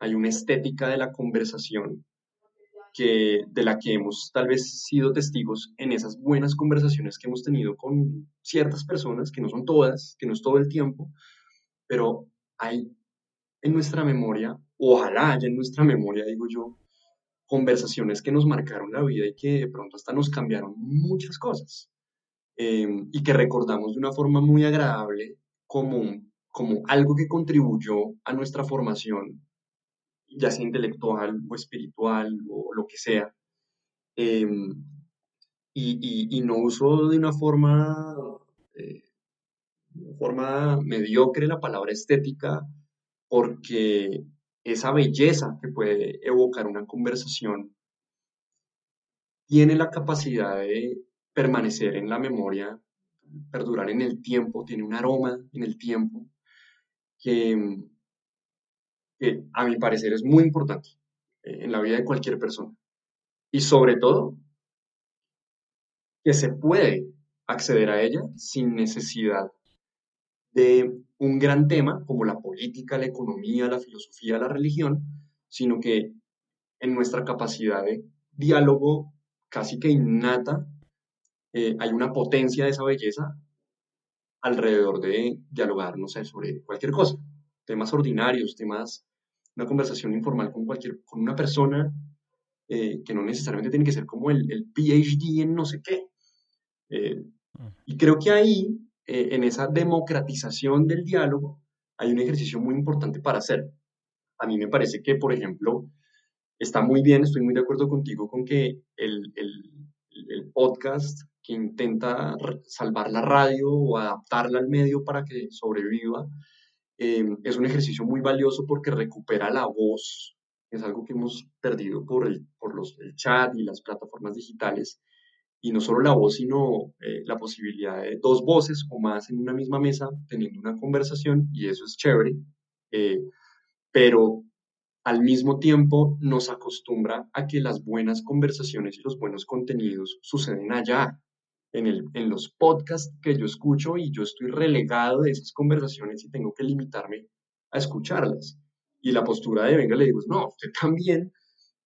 hay una estética de la conversación de la que hemos tal vez sido testigos en esas buenas conversaciones que hemos tenido con ciertas personas, que no son todas, que no es todo el tiempo, pero hay en nuestra memoria, ojalá haya en nuestra memoria, digo yo, conversaciones que nos marcaron la vida y que de pronto hasta nos cambiaron muchas cosas, y que recordamos de una forma muy agradable como algo que contribuyó a nuestra formación, ya sea intelectual o espiritual o lo que sea. em, y no uso eh, de una forma mediocre la palabra estética, porque esa belleza que puede evocar una conversación tiene la capacidad de permanecer en la memoria, perdurar en el tiempo, tiene un aroma en el tiempo que, que a mi parecer es muy importante en la vida de cualquier persona. Y sobre todo, que se puede acceder a ella sin necesidad de un gran tema como la política, la economía, la filosofía, la religión, sino que en nuestra capacidad de diálogo casi que innata, hay una potencia de esa belleza alrededor de dialogar, no sé, sobre cualquier cosa, temas ordinarios, temas, una conversación informal con una persona, que no necesariamente tiene que ser como el PhD en no sé qué. Eh, y creo que ahí, en esa democratización del diálogo, hay un ejercicio muy importante para hacer. A mí me parece que, por ejemplo, está muy bien, estoy muy de acuerdo contigo con que el podcast que intenta salvar la radio o adaptarla al medio para que sobreviva, es un ejercicio muy valioso porque recupera la voz. Es algo que hemos perdido el chat y las plataformas digitales. Y no solo la voz, sino la posibilidad de dos voces o más en una misma mesa teniendo una conversación, y eso es chévere. eh, pero al mismo tiempo nos acostumbra a que las buenas conversaciones y los buenos contenidos suceden allá, en los podcasts que yo escucho, y yo estoy relegado de esas conversaciones y tengo que limitarme a escucharlas. Y la postura de venga le digo, no, usted también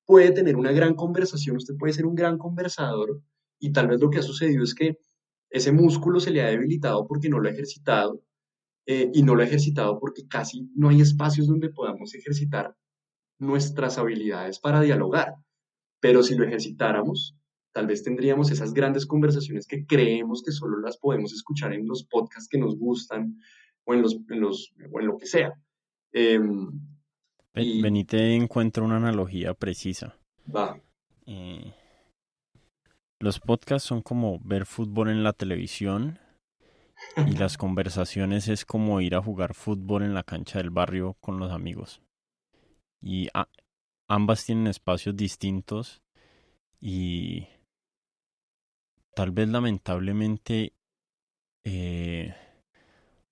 puede tener una gran conversación, usted puede ser un gran conversador, y tal vez lo que ha sucedido es que ese músculo se le ha debilitado porque no lo ha ejercitado, y no lo ha ejercitado porque casi no hay espacios donde podamos ejercitar nuestras habilidades para dialogar. Pero si lo ejercitáramos, tal vez tendríamos esas grandes conversaciones que creemos que solo las podemos escuchar en los podcasts que nos gustan o o en lo que sea. Em, y Vení, te encuentro una analogía precisa. va, Eh, los podcasts son como ver fútbol en la televisión y las conversaciones es como ir a jugar fútbol en la cancha del barrio con los amigos. Y ambas tienen espacios distintos y tal vez lamentablemente eh,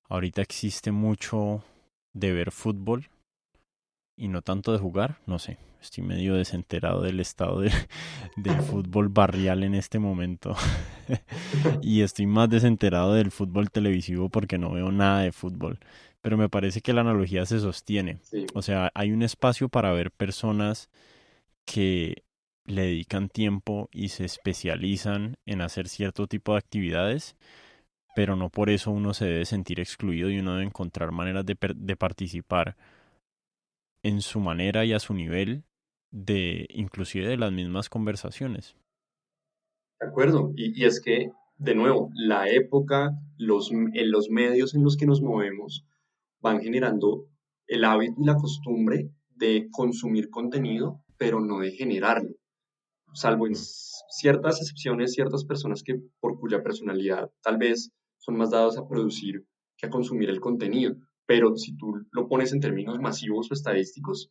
ahorita existe mucho de ver fútbol y no tanto de jugar, no sé. Estoy medio desenterado del estado del fútbol barrial en este momento. Y estoy más desenterado del fútbol televisivo porque no veo nada de fútbol. Pero me parece que la analogía se sostiene. sí, O sea, hay un espacio para ver personas que le dedican tiempo y se especializan en hacer cierto tipo de actividades, pero no por eso uno se debe sentir excluido y uno debe encontrar maneras de participar en su manera y a su nivel de inclusive de las mismas conversaciones. de acuerdo. Y es que, de nuevo, la época, en los medios en los que nos movemos, van generando el hábito y la costumbre de consumir contenido, pero no de generarlo, salvo en Mm. ciertas excepciones, ciertas personas que por cuya personalidad tal vez son más dados a producir que a consumir el contenido. Pero si tú lo pones en términos masivos o estadísticos,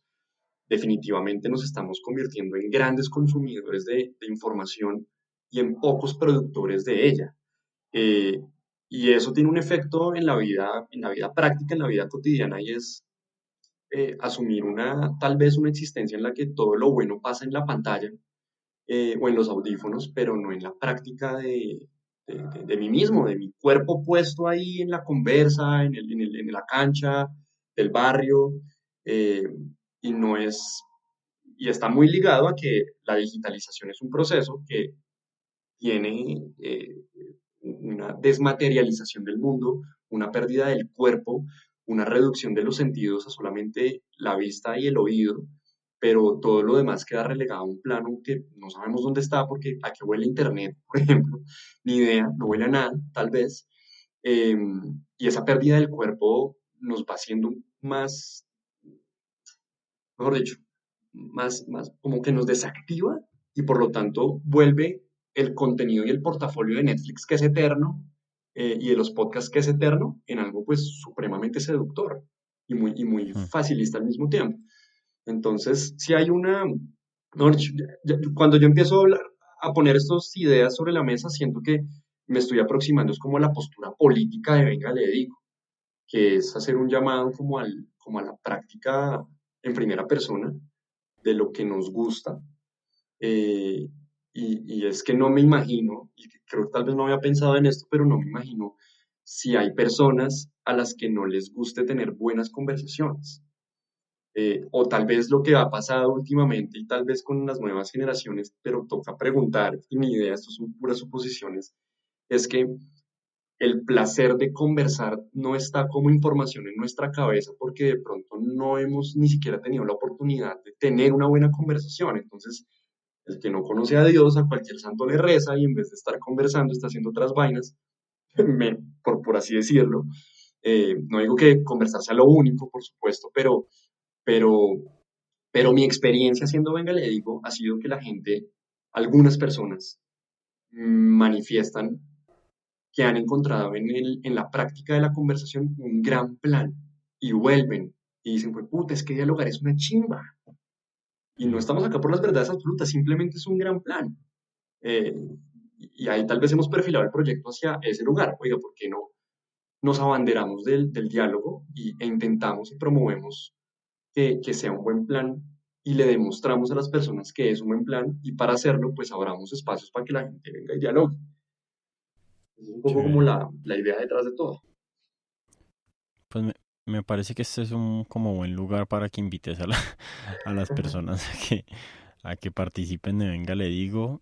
definitivamente nos estamos convirtiendo en grandes consumidores de información y en pocos productores de ella. Eh, y eso tiene un efecto en la vida práctica, en la vida cotidiana, y es asumir tal vez una existencia en la que todo lo bueno pasa en la pantalla o en los audífonos, pero no en la práctica de mí mismo, de mi cuerpo puesto ahí en la conversa, en la cancha del barrio, eh, y no es, y está muy ligado a que la digitalización es un proceso que tiene una desmaterialización del mundo, una pérdida del cuerpo, una reducción de los sentidos a solamente la vista y el oído, pero todo lo demás queda relegado a un plano que no sabemos dónde está porque a qué huele Internet, por ejemplo, ni idea, no huele a nada, tal vez. Eh, y esa pérdida del cuerpo nos va haciendo más, mejor dicho, más como que nos desactiva y por lo tanto vuelve el contenido y el portafolio de Netflix que es eterno y de los podcasts que es eterno en algo pues supremamente seductor y muy Mm. facilista al mismo tiempo. Entonces, si hay mejor dicho, cuando yo empiezo a hablar, a poner estas ideas sobre la mesa, siento que me estoy aproximando, es como la postura política de venga, le digo, que es hacer un llamado como a la práctica en primera persona de lo que nos gusta. eh, y es que no me imagino, y creo que tal vez no había pensado en esto, pero no me imagino si hay personas a las que no les guste tener buenas conversaciones. O tal vez lo que ha pasado últimamente y tal vez con las nuevas generaciones, pero toca preguntar, y ni idea, esto son puras suposiciones, es que el placer de conversar no está como información en nuestra cabeza porque de pronto no hemos ni siquiera tenido la oportunidad de tener una buena conversación. Entonces, el que no conoce a Dios, a cualquier santo le reza y en vez de estar conversando está haciendo otras vainas, por así decirlo. No digo que conversar sea lo único, por supuesto, pero, pero mi experiencia siendo venga, le digo, ha sido que la gente, algunas personas, manifiestan que han encontrado en la práctica de la conversación un gran plan y vuelven y dicen, pues puta, es que dialogar es una chimba. Y no Mm. estamos acá por las verdades absolutas, simplemente es un gran plan. Eh, y ahí tal vez hemos perfilado el proyecto hacia ese lugar. Oiga, ¿por qué no nos abanderamos del diálogo e intentamos y promovemos que sea un buen plan y le demostramos a las personas que es un buen plan y para hacerlo, pues abramos espacios para que la gente venga y dialogue? Esa es un poco como Chévere. la idea detrás de todo. Pues me parece que este es un como buen lugar para que invites a, a las personas a que participen de Venga Le Digo.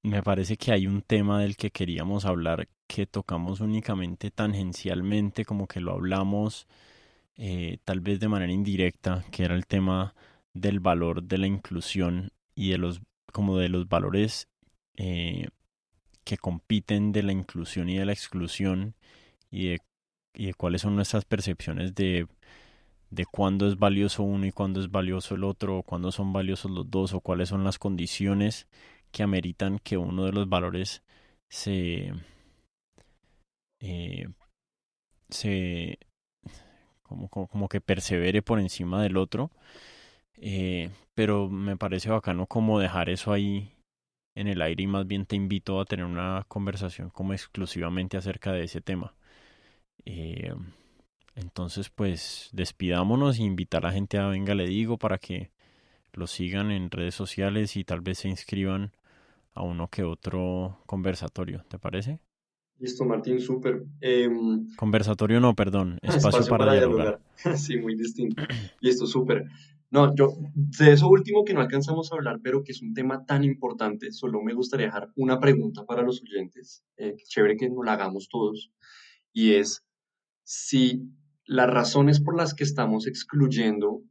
Me parece que hay un tema del que queríamos hablar que tocamos únicamente tangencialmente, como que lo hablamos tal vez de manera indirecta, que era el tema del valor de la inclusión y de los como de los valores eh, que compiten de la inclusión y de la exclusión y y de cuáles son nuestras percepciones de cuándo es valioso uno y cuándo es valioso el otro, o cuándo son valiosos los dos, o cuáles son las condiciones que ameritan que uno de los valores se, eh, se como que persevere por encima del otro. Pero me parece bacano como dejar eso ahí en el aire y más bien te invito a tener una conversación como exclusivamente acerca de ese tema. Eh, entonces, pues despidámonos y invitar a la gente a Venga Le Digo para que lo sigan en redes sociales y tal vez se inscriban a uno que otro conversatorio, ¿te parece? Listo, Martín, súper. Conversatorio no, perdón, espacio Espacio para para dialogar. dialogar. Sí, muy distinto. Listo, súper. No, yo de eso último que no alcanzamos a hablar, pero que es un tema tan importante, solo me gustaría dejar una pregunta para los oyentes. Chévere que nos la hagamos todos. Y es si las razones por las que estamos excluyendo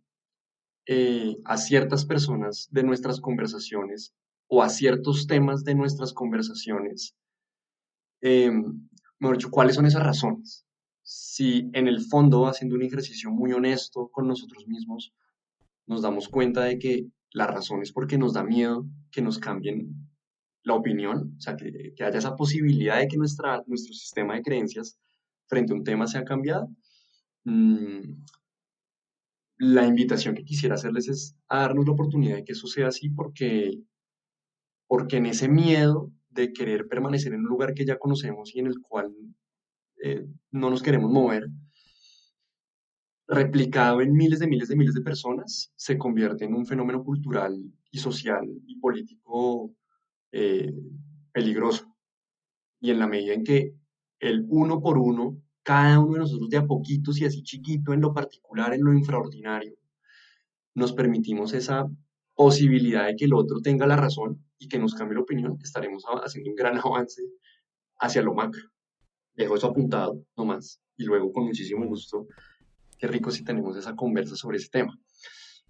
a ciertas personas de nuestras conversaciones o a ciertos temas de nuestras conversaciones, mejor dicho, ¿cuáles son esas razones? si en el fondo, haciendo un ejercicio muy honesto con nosotros mismos, nos damos cuenta de que la razón es porque nos da miedo que nos cambien la opinión, o sea, que haya esa posibilidad de que nuestro sistema de creencias frente a un tema sea cambiado. Mm, la invitación que quisiera hacerles es a darnos la oportunidad de que eso sea así porque en ese miedo de querer permanecer en un lugar que ya conocemos y en el cual no nos queremos mover, replicado en miles de personas, se convierte en un fenómeno cultural y social y político eh, peligroso. Y en la medida en que el uno por uno, cada uno de nosotros de a poquitos y así chiquito en lo particular, en lo infraordinario, nos permitimos esa posibilidad de que el otro tenga la razón y que nos cambie la opinión, estaremos haciendo un gran avance hacia lo macro. Dejo eso apuntado nomás y luego con muchísimo Bueno, gusto, qué rico si tenemos esa conversa sobre ese tema.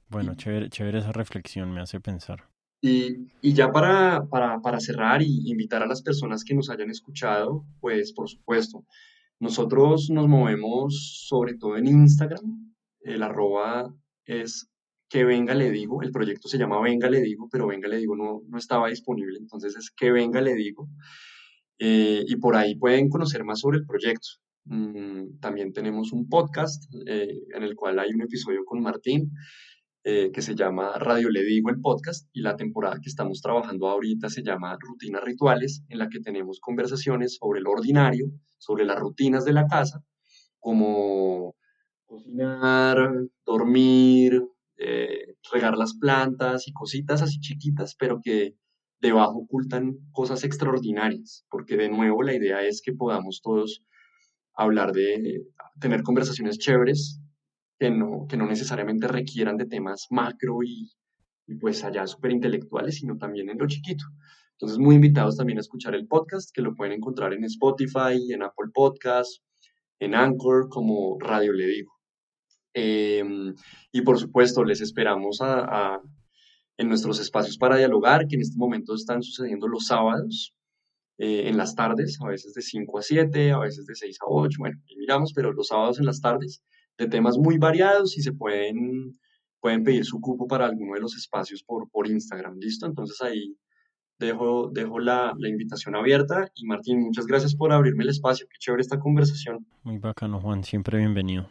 bueno, Y, chévere, chévere esa reflexión, me hace pensar. y ya para cerrar y invitar a las personas que nos hayan escuchado, pues por supuesto, nosotros nos movemos sobre todo en Instagram. El arroba es que venga le digo. El proyecto se llama Venga le digo, pero Venga le digo no estaba disponible. Entonces es que venga le digo. Y por ahí pueden conocer más sobre el proyecto. También tenemos un podcast en el cual hay un episodio con Martín que se llama Radio Le Digo el podcast y la temporada que estamos trabajando ahorita se llama Rutinas Rituales, en la que tenemos conversaciones sobre lo ordinario, sobre las rutinas de la casa, como cocinar, dormir, regar las plantas y cositas así chiquitas, pero que debajo ocultan cosas extraordinarias, porque de nuevo la idea es que podamos todos hablar de tener conversaciones chéveres que no necesariamente requieran de temas macro y pues allá súper intelectuales, sino también en lo chiquito. Entonces, muy invitados también a escuchar el podcast, que lo pueden encontrar en Spotify, en Apple Podcasts, en Anchor, como Radio Le Digo. Y por supuesto, les esperamos en nuestros espacios para dialogar, que en este momento están sucediendo los sábados, en las tardes, a veces de 5 a 7, a veces de 6 a 8, bueno, y miramos, pero los sábados en las tardes, de temas muy variados y pueden pedir su cupo para alguno de los espacios por Instagram, ¿listo? Entonces ahí dejo la invitación abierta y Martín, muchas gracias por abrirme el espacio, qué chévere esta conversación. Muy bacano, Juan, siempre bienvenido.